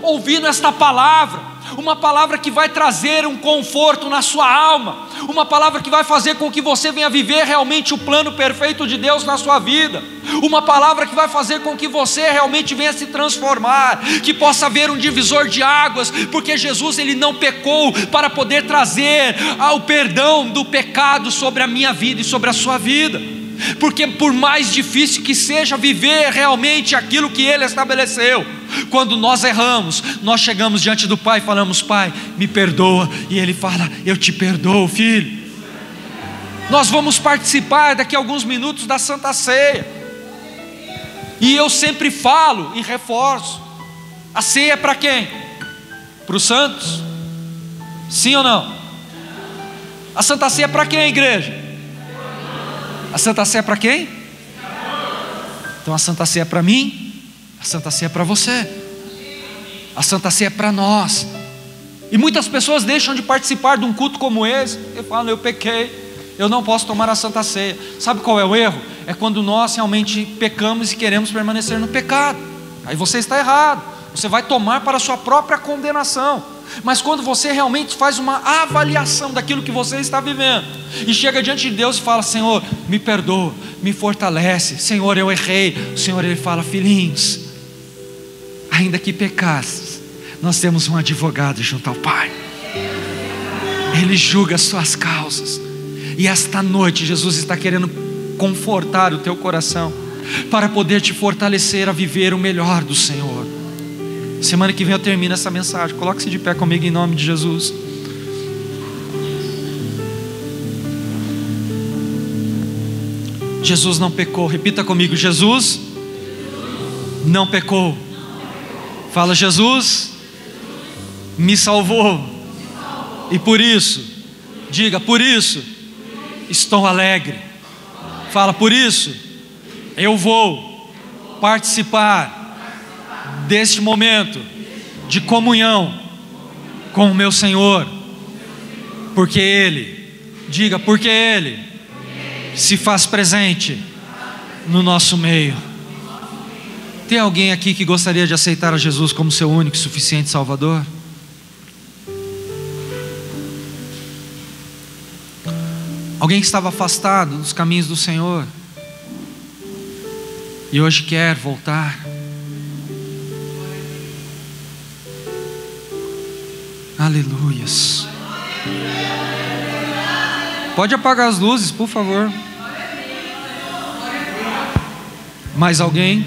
ouvindo esta palavra, uma palavra que vai trazer um conforto na sua alma, uma palavra que vai fazer com que você venha viver realmente o plano perfeito de Deus na sua vida, uma palavra que vai fazer com que você realmente venha se transformar, que possa haver um divisor de águas, porque Jesus, ele não pecou para poder trazer o perdão do pecado sobre a minha vida e sobre a sua vida. Porque por mais difícil que seja viver realmente aquilo que ele estabeleceu, quando nós erramos, nós chegamos diante do Pai e falamos: Pai, me perdoa. E ele fala: eu te perdoo, filho. Nós vamos participar daqui a alguns minutos da Santa Ceia, e eu sempre falo e reforço: a ceia é para quem? Para os santos? Sim ou não? A Santa Ceia é para quem, igreja? A Santa Ceia é para quem? Então a Santa Ceia é para mim, a Santa Ceia é para você, a Santa Ceia é para nós. E muitas pessoas deixam de participar de um culto como esse e falam: eu pequei, eu não posso tomar a Santa Ceia. Sabe qual é o erro? É quando nós realmente pecamos e queremos permanecer no pecado. Aí você está errado, você vai tomar para a sua própria condenação. Mas quando você realmente faz uma avaliação daquilo que você está vivendo, e chega diante de Deus e fala: Senhor, me perdoa, me fortalece. Senhor, eu errei. O Senhor, ele fala: filhinhos, ainda que pecasses, nós temos um advogado junto ao Pai. Ele julga as suas causas. E esta noite Jesus está querendo confortar o teu coração, para poder te fortalecer a viver o melhor do Senhor. Semana que vem eu termino essa mensagem. Coloque-se de pé comigo em nome de Jesus. Jesus não pecou. Repita comigo: Jesus não pecou. Fala: Jesus me salvou. E por isso, diga: por isso estou alegre. Fala: por isso eu vou participar deste momento de comunhão com o meu Senhor, porque Ele, diga, porque Ele se faz presente no nosso meio. Tem alguém aqui que gostaria de aceitar a Jesus como seu único e suficiente Salvador? Alguém que estava afastado dos caminhos do Senhor e hoje quer voltar? Aleluias. Pode apagar as luzes, por favor. Mais alguém?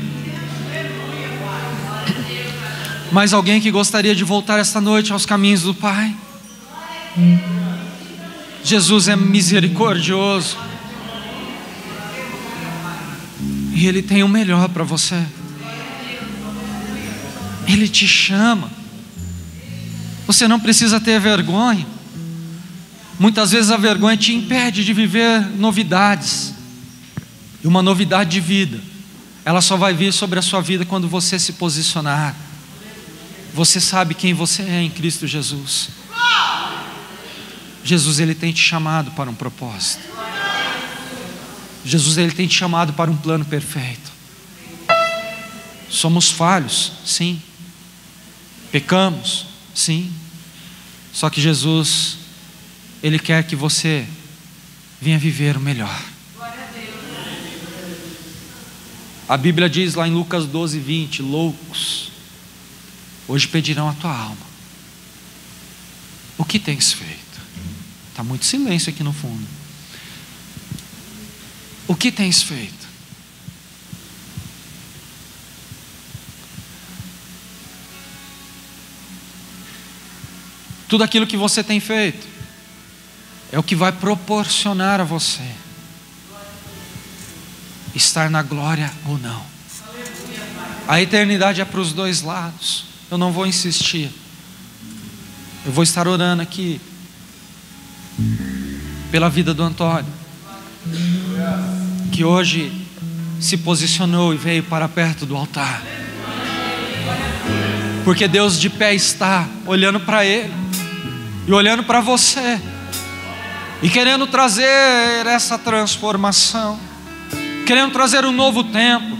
Mais alguém que gostaria de voltar esta noite aos caminhos do Pai? Jesus é misericordioso e Ele tem o melhor para você. Ele te chama. Você não precisa ter vergonha. Muitas vezes a vergonha te impede de viver novidades. E uma novidade de vida, ela só vai vir sobre a sua vida quando você se posicionar. Você sabe quem você é em Cristo Jesus. Jesus, Ele tem te chamado para um propósito. Jesus, Ele tem te chamado para um plano perfeito. Somos falhos, sim. Pecamos, sim. Só que Jesus, Ele quer que você venha viver o melhor. A Bíblia diz lá em Lucas 12:20: loucos, hoje pedirão a tua alma. O que tens feito? Está muito silêncio aqui no fundo. O que tens feito? Tudo aquilo que você tem feito é o que vai proporcionar a você estar na glória ou não. A eternidade é para os dois lados. Eu não vou insistir. Eu vou estar orando aqui pela vida do Antônio, que hoje se posicionou e veio para perto do altar, porque Deus de pé está olhando para ele e olhando para você e querendo trazer essa transformação, querendo trazer um novo tempo.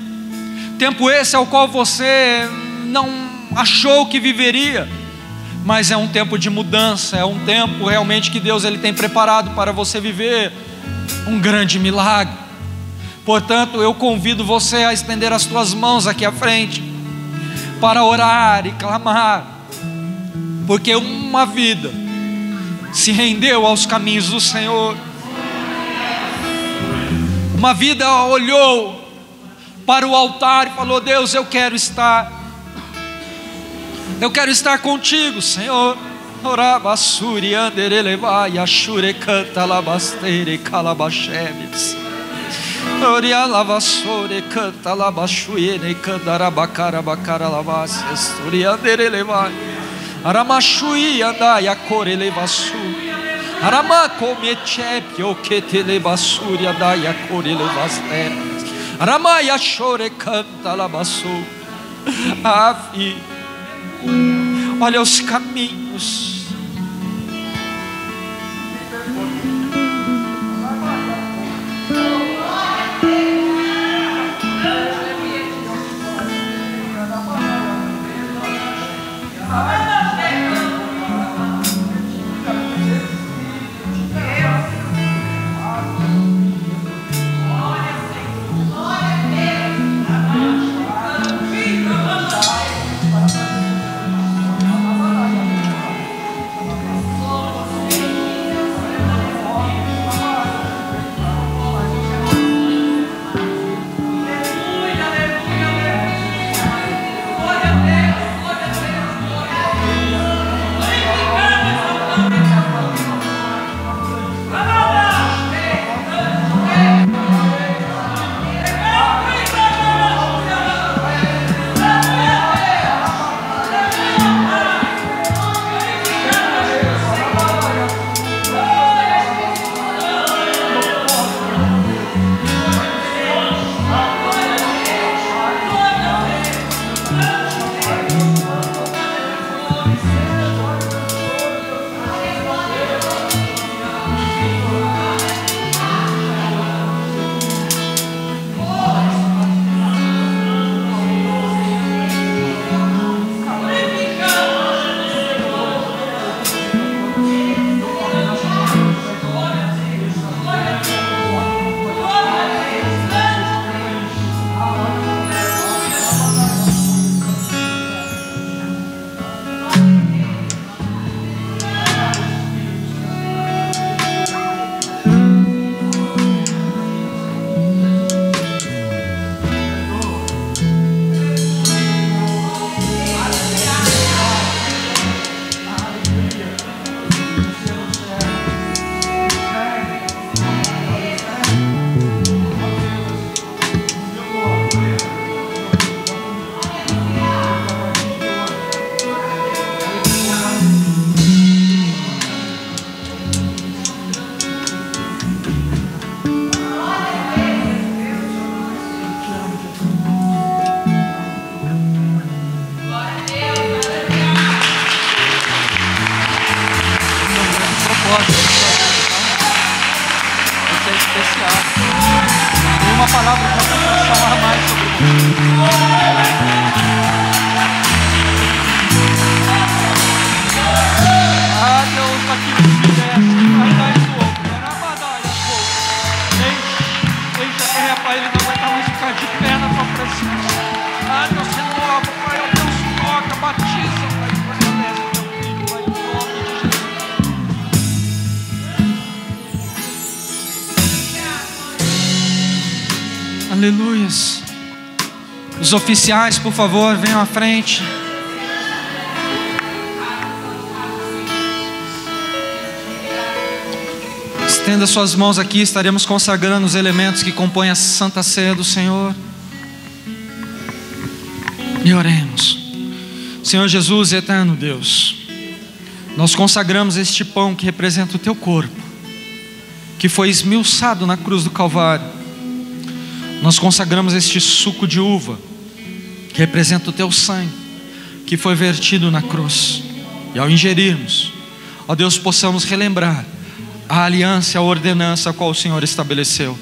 Tempo esse ao qual você não achou que viveria, mas é um tempo de mudança, é um tempo realmente que Deus Ele tem preparado para você viver um grande milagre. Portanto, eu convido você a estender as tuas mãos aqui à frente, para orar e clamar, porque uma vida se rendeu aos caminhos do Senhor, uma vida olhou para o altar e falou: Deus, eu quero estar contigo, Senhor. Orabassuri anderelevai ashure canta labastere calabachemes. Oria lavassore canta labashuene candarabacara bacara lavasses. Oria anderelevai aramashui andai a corelevassu. Aramako mechepio que telebassuri andai a corelevasteres. Aramaya chore canta labassu. Afi, olha os caminhos. ser especial. Tem uma palavra para falar mais sobre você. Ah, Deus, aqui me desce, vai dar isso outro. Enche aqui, rapaz, ele não aguenta mais ficar de pé na tua presença. Ah, Deus, renova, Pai, ó Deus, toca, batiza, Pai, fortalece o teu filho, Pai, em nome de Jesus. Aleluias. Os oficiais, por favor, venham à frente. Estenda suas mãos aqui, estaremos consagrando os elementos que compõem a Santa Ceia do Senhor. E oremos. Senhor Jesus, eterno Deus, nós consagramos este pão que representa o teu corpo, que foi esmiuçado na cruz do Calvário. Nós consagramos este suco de uva, que representa o teu sangue, que foi vertido na cruz. E ao ingerirmos, ó Deus, possamos relembrar a aliança, a ordenança a qual o Senhor estabeleceu.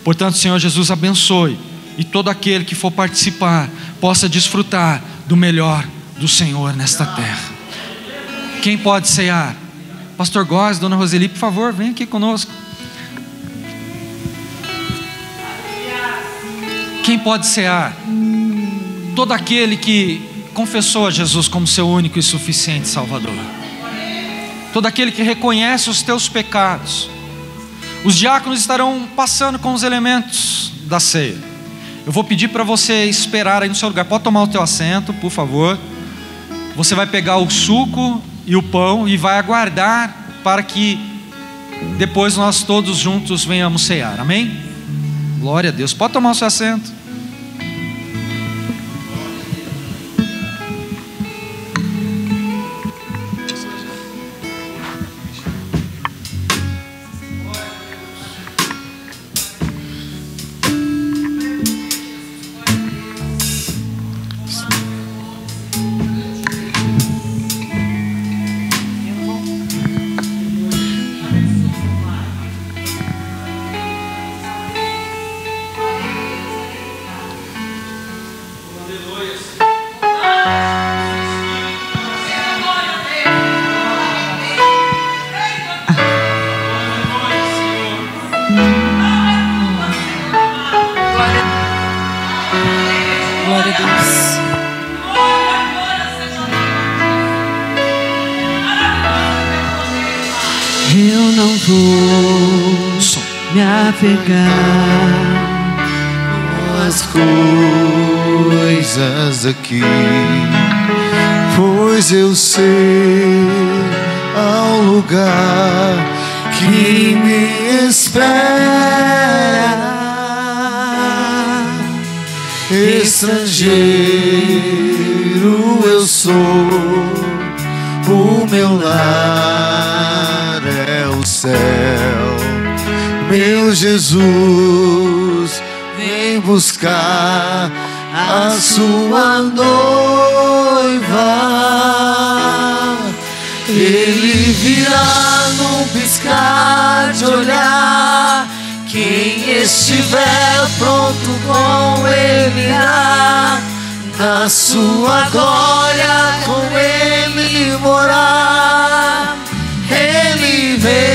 Portanto, Senhor Jesus, abençoe, e todo aquele que for participar possa desfrutar do melhor do Senhor nesta terra. Quem pode cear? Pastor Góes, Dona Roseli, por favor, vem aqui conosco. Quem pode cear? Todo aquele que confessou a Jesus como seu único e suficiente Salvador. Todo aquele que reconhece os teus pecados. Os diáconos estarão passando com os elementos da ceia. Eu vou pedir para você esperar aí no seu lugar. Pode tomar o teu assento, por favor. Você vai pegar o suco e o pão e vai aguardar para que depois nós todos juntos venhamos cear. Amém? Glória a Deus. Pode tomar o seu assento. Eu não vou me apegar com as coisas aqui, pois eu sei ao lugar que me espera. Estrangeiro eu sou, o meu lar é o céu. Meu Jesus, vem buscar a sua noiva. Ele virá num piscar de olhar. Quem estiver pronto com ele irá, na sua glória com ele morar. Ele vem,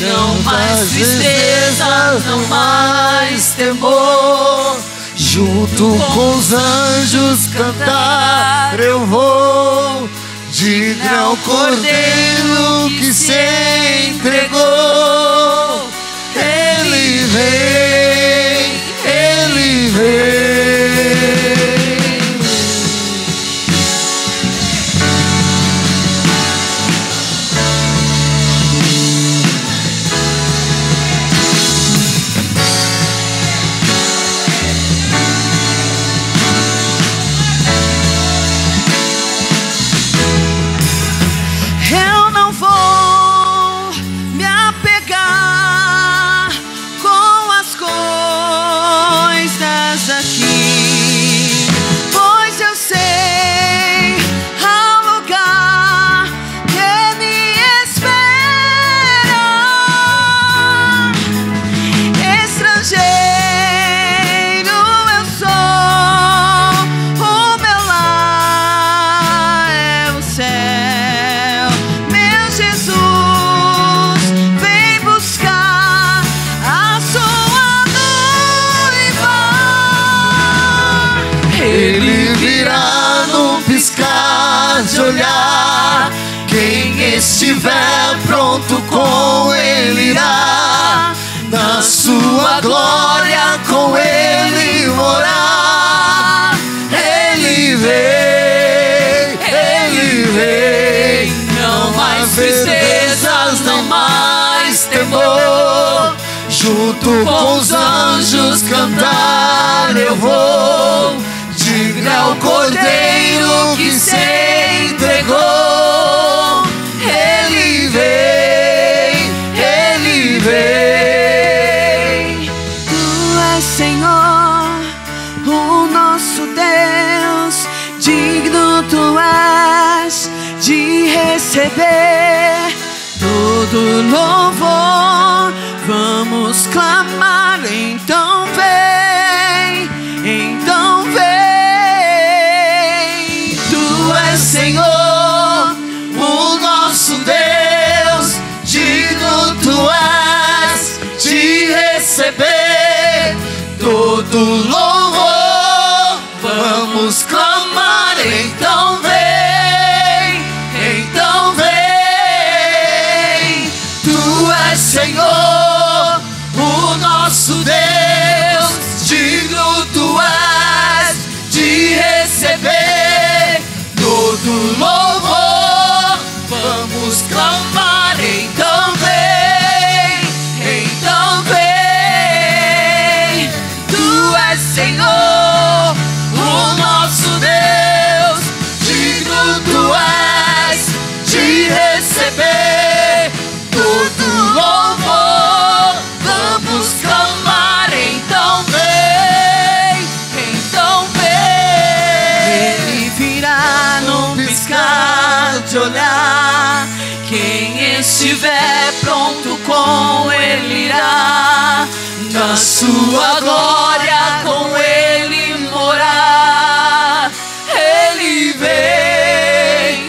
não mais tristeza, não mais temor. Junto com os anjos cantar eu vou. Diga ao Cordeiro que se entregou. Ele vem, ele vem. olhar. Quem estiver pronto com Ele irá, na sua glória com Ele morar. Ele vem, não mais tristezas, não mais temor. Junto com os anjos cantar eu vou. Digno é o Cordeiro que se entregou. Ele vem. Tu és Senhor, o nosso Deus. Digno tu és de receber todo louvor. Vamos clamar, então vem, então vem. Tu és Senhor, o nosso Deus. Digno tu és de receber todo louvor. Vamos clamar, então vem, então vem. Tu és Senhor, o nosso Deus. Digno tu és de receber todo louvor. Vamos clamar, então vem, então vem. Tu és Senhor, o nosso Deus. Digno tu és de receber todo louvor. Vamos clamar, então vem, então vem. Ele virá num piscar de olhar. Quem estiver pronto com Ele irá, na sua glória com Ele morar. Ele vem,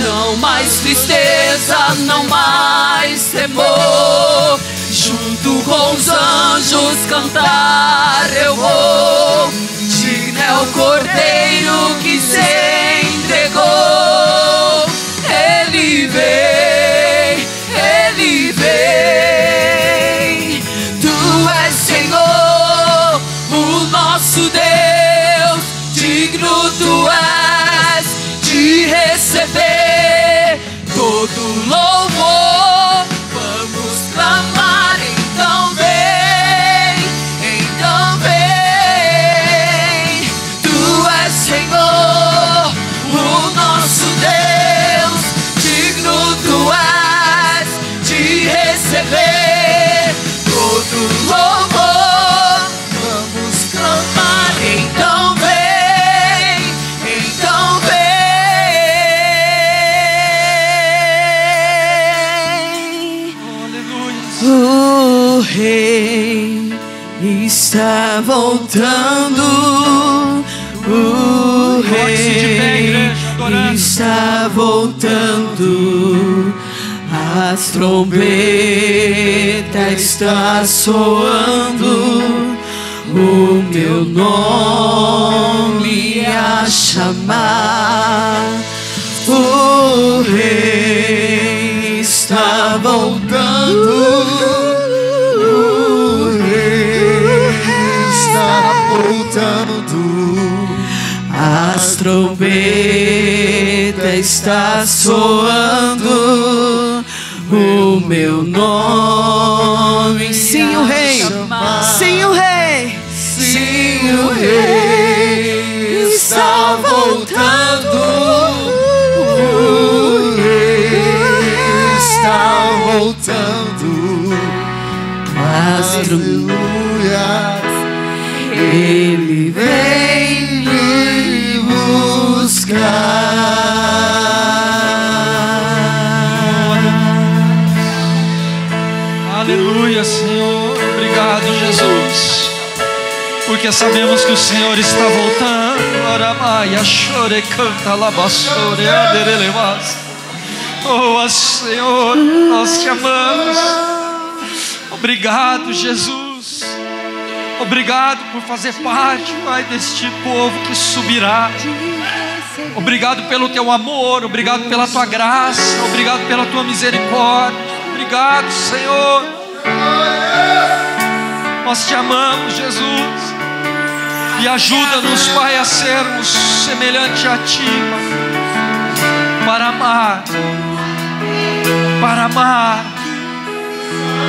não mais tristeza, não mais temor. Junto com os anjos cantar eu vou. Digno é o Cordeiro que se entregou. Ele vem, Ele vem. Tu és Senhor, o nosso Deus. Digno tu és de receber todo louvor. Vamos clamar, então vem, então vem. Tu és Senhor, o nosso Deus. Digno tu és de receber todo louvor. Vamos clamar, então vem, então vem. Aleluia. O Rei está voltando. O Coloque-se de pé, Rei igreja, adorando. está voltando. As trombetas está soando. O meu nome a chamar. O Rei está voltando. O Rei está voltando. As trombetas está soando. O meu nome. Sim, o Rei. Sim, o Rei. Sim, o Rei está voltando. O Rei está voltando. Aleluia. Ele vem me buscar. Aleluia, Senhor. Obrigado, Jesus. Porque sabemos que o Senhor está voltando. Aramaia, chore, canta, labassore, aderelemas. Oh, Senhor, nós te amamos. Obrigado, Jesus. Obrigado por fazer parte, Pai, deste povo que subirá Obrigado pelo teu amor, obrigado pela tua graça, obrigado pela tua misericórdia. Obrigado, Senhor. Nós te amamos, Jesus. E ajuda-nos, Pai, a sermos semelhante a Ti, para amar,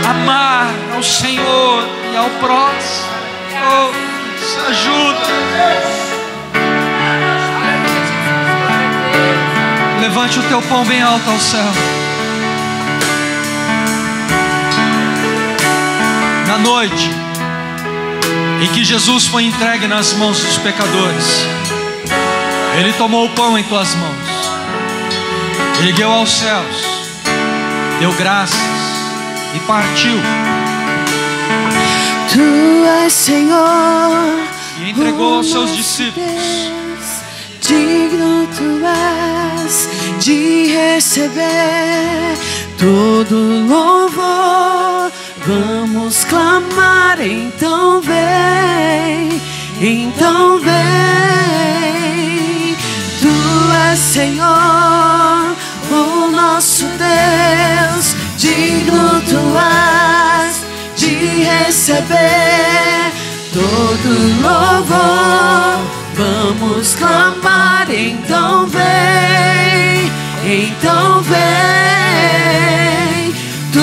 amar ao Senhor e ao próximo. Oh, nos ajuda. Levante o teu pão bem alto ao céu. Na noite em que Jesus foi entregue nas mãos dos pecadores, Ele tomou o pão em tuas mãos, ergueu aos céus, deu graças e partiu. Tu és, Senhor, e entregou aos seus discípulos. Digno tu és de receber todo louvor. Vamos clamar, então vem, então vem. Tu és, Senhor, o nosso Deus. Digno tu és de receber todo louvor. Vamos clamar, então vem, então vem. Tu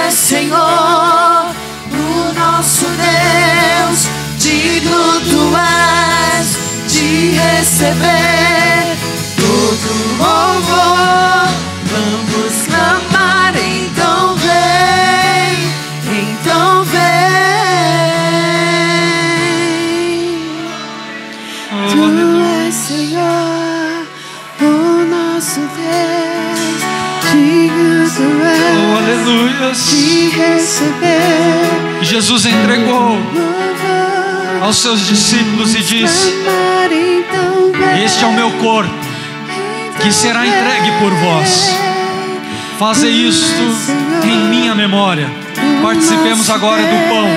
és, Senhor, o nosso Deus. Digno tu és de receber todo louvor. Vamos clamar, então vem, então vem. Tu és, Senhor, o nosso Deus. Digno tu és Aleluia. de receber. Jesus entregou aos seus discípulos e disse: este é o meu corpo, que será entregue por vós. Fazei isto em minha memória. Participemos agora do pão,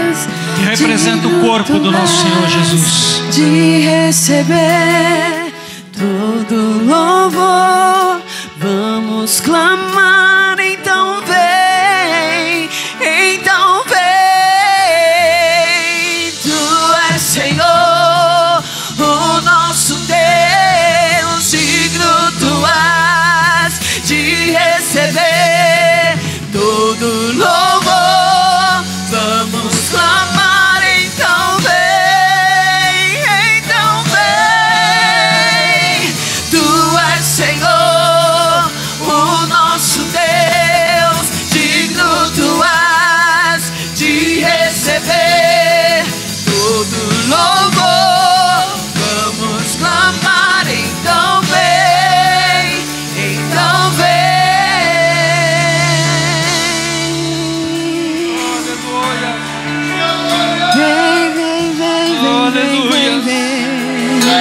que representa o corpo do nosso Senhor Jesus. De receber todo louvor, vamos clamar, então vem, então vem. Tu és, Senhor, o nosso Deus. Digno tu és de receber todo louvor. Vamos clamar, então vem, então vem. Tu és, Senhor, o nosso Deus. Digno tu és de receber todo louvor. Vamos clamar, então vem, então vem. Vem, vem, vem, vem, vem, vem.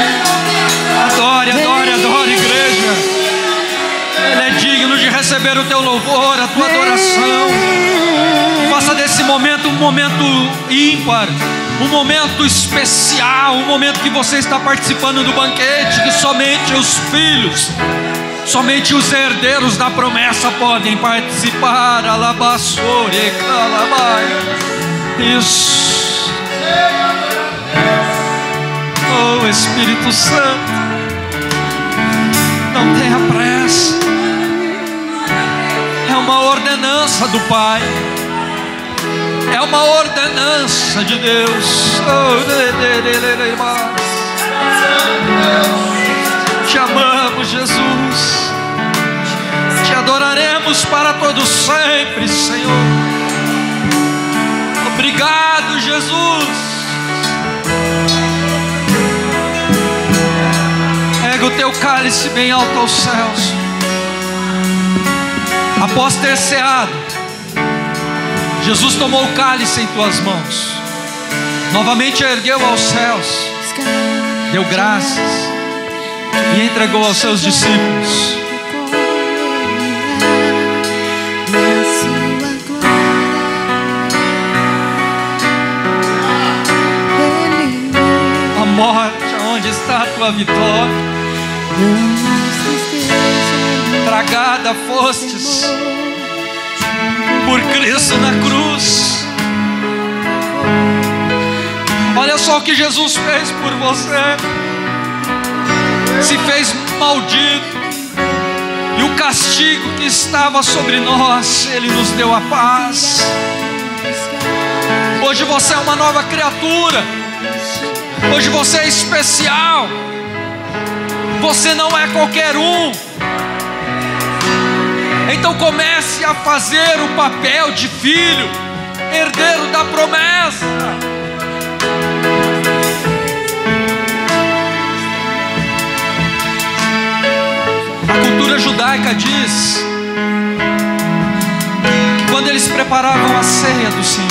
Adore, adore, adore, igreja. Ele é digno de receber o teu louvor, a tua adoração. Faça desse momento um momento ímpar, um momento especial, um momento que você está participando do banquete que somente os filhos, somente os herdeiros da promessa podem participar. Alabaçore, calabaia. Isso. Oh, Espírito Santo, não tenha pressa. É uma ordenança do Pai, é uma ordenança de Deus. Oh, te amamos, Jesus. Te adoraremos para todo sempre, Senhor. Obrigado, Jesus. Erga o teu cálice bem alto aos céus. Após ter ceado, Jesus tomou o cálice em tuas mãos, novamente ergueu aos céus, deu graças e entregou aos seus discípulos. A morte, aonde está a tua vitória? Tragada fostes por Cristo na cruz. Olha só o que Jesus fez por você. Se fez maldito, e o castigo que estava sobre nós, Ele nos deu a paz. Hoje você é uma nova criatura. Hoje você é especial. Você não é qualquer um. Então comece a fazer o papel de filho, herdeiro da promessa. A cultura judaica diz que quando eles preparavam a ceia do Senhor,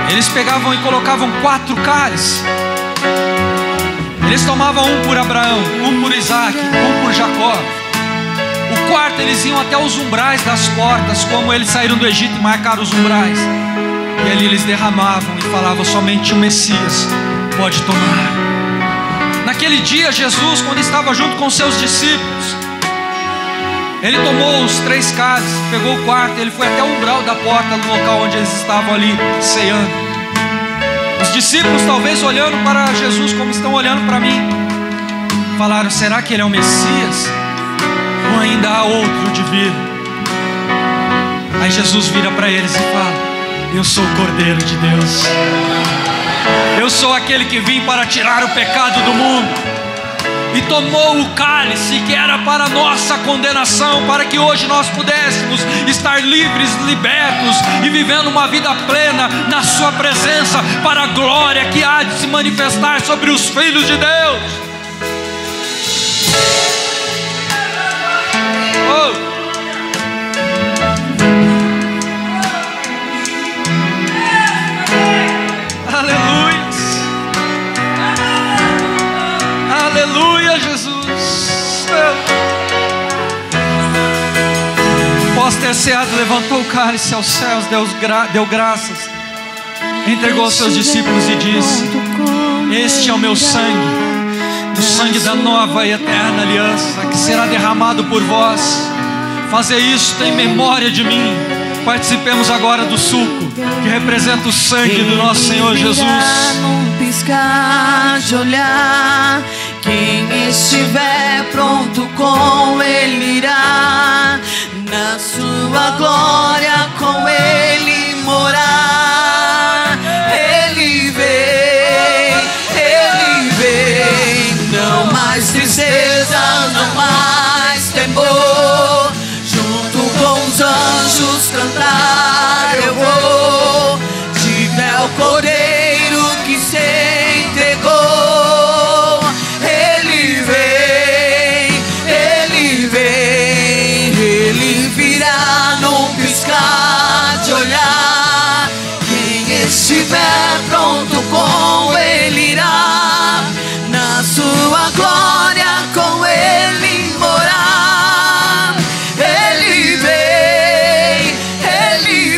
eles pegavam e colocavam 4 cálices. Eles tomavam um por Abraão, um por Isaac, um por Jacó. O quarto eles iam até os umbrais das portas, como eles saíram do Egito e marcaram os umbrais. E ali eles derramavam e falavam: somente o Messias pode tomar. Naquele dia Jesus, quando estava junto com seus discípulos, Ele tomou os 3 cálices, pegou o quarto, Ele foi até o umbral da porta, no local onde eles estavam ali ceando. Os discípulos, talvez olhando para Jesus como estão olhando para mim, falaram: será que Ele é o Messias? Ou ainda há outro de vir? Aí Jesus vira para eles e fala: eu sou o Cordeiro de Deus. Eu sou aquele que vim para tirar o pecado do mundo. E tomou o cálice que era para nossa condenação, para que hoje nós pudéssemos estar livres, libertos e vivendo uma vida plena na sua presença, para a glória que há de se manifestar sobre os filhos de Deus. Oh! Aleluia! Aleluia, Jesus! Após ter ceado, levantou o cálice aos céus, deu graças, entregou aos seus discípulos e disse: este é o meu sangue, o sangue da nova e eterna aliança, que será derramado por vós. Fazer isto em memória de mim. Participemos agora do suco, que representa o sangue do nosso Senhor Jesus. Num piscar de olhar, quem estiver pronto com Ele irá, na sua glória com Ele morar. Ele vem, não mais tristeza, não mais temor. Junto com os anjos cantar eu vou, diga é o Cordeiro que se entregou. Ele virá num piscar de olhar. Quem estiver pronto com Ele irá, na sua glória com Ele morar. Ele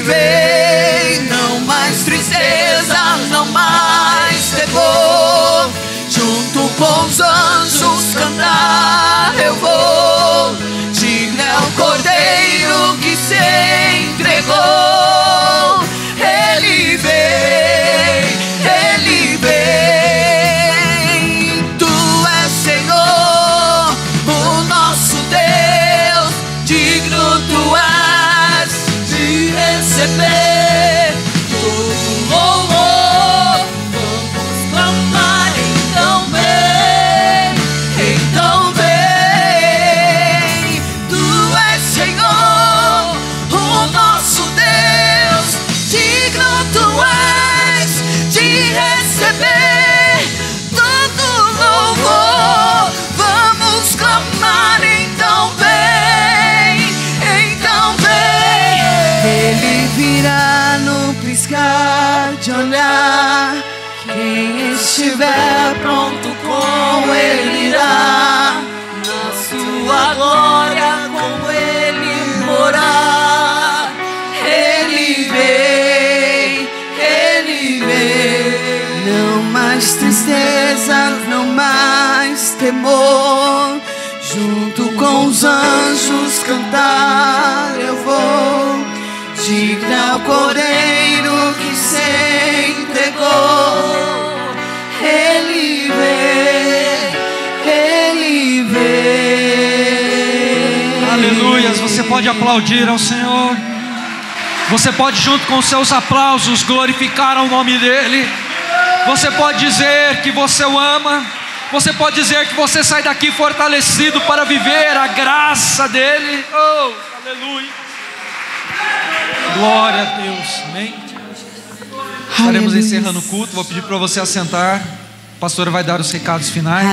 vem, não mais tristeza, não mais temor. Junto com os anjos cantar eu vou, digno é o Cordeiro que se entregou. Ele vem, Tu és Senhor, o nosso Deus, digno Tu és de receber todo louvor. Vamos clamar, então vem, Tu és Senhor, o nosso Deus, digno Tu és de receber todo louvor. Vamos clamar, então vem, Ele virá no piscar de olhar. Quem estiver pronto com Ele irá, na sua glória com Ele morar. Ele vem, não mais tristeza, não mais temor. temor, junto com os anjos cantar eu vou. Digno é o Cordeiro que se entregou. Ele vem. Aleluias, você pode aplaudir ao Senhor. Você pode, junto com os seus aplausos, glorificar o nome dEle. Você pode dizer que você o ama. Você pode dizer que você sai daqui fortalecido para viver a graça dEle. Oh, aleluia. Glória a Deus. Amém. Estaremos encerrando o culto. Vou pedir para você assentar. A pastora vai dar os recados finais.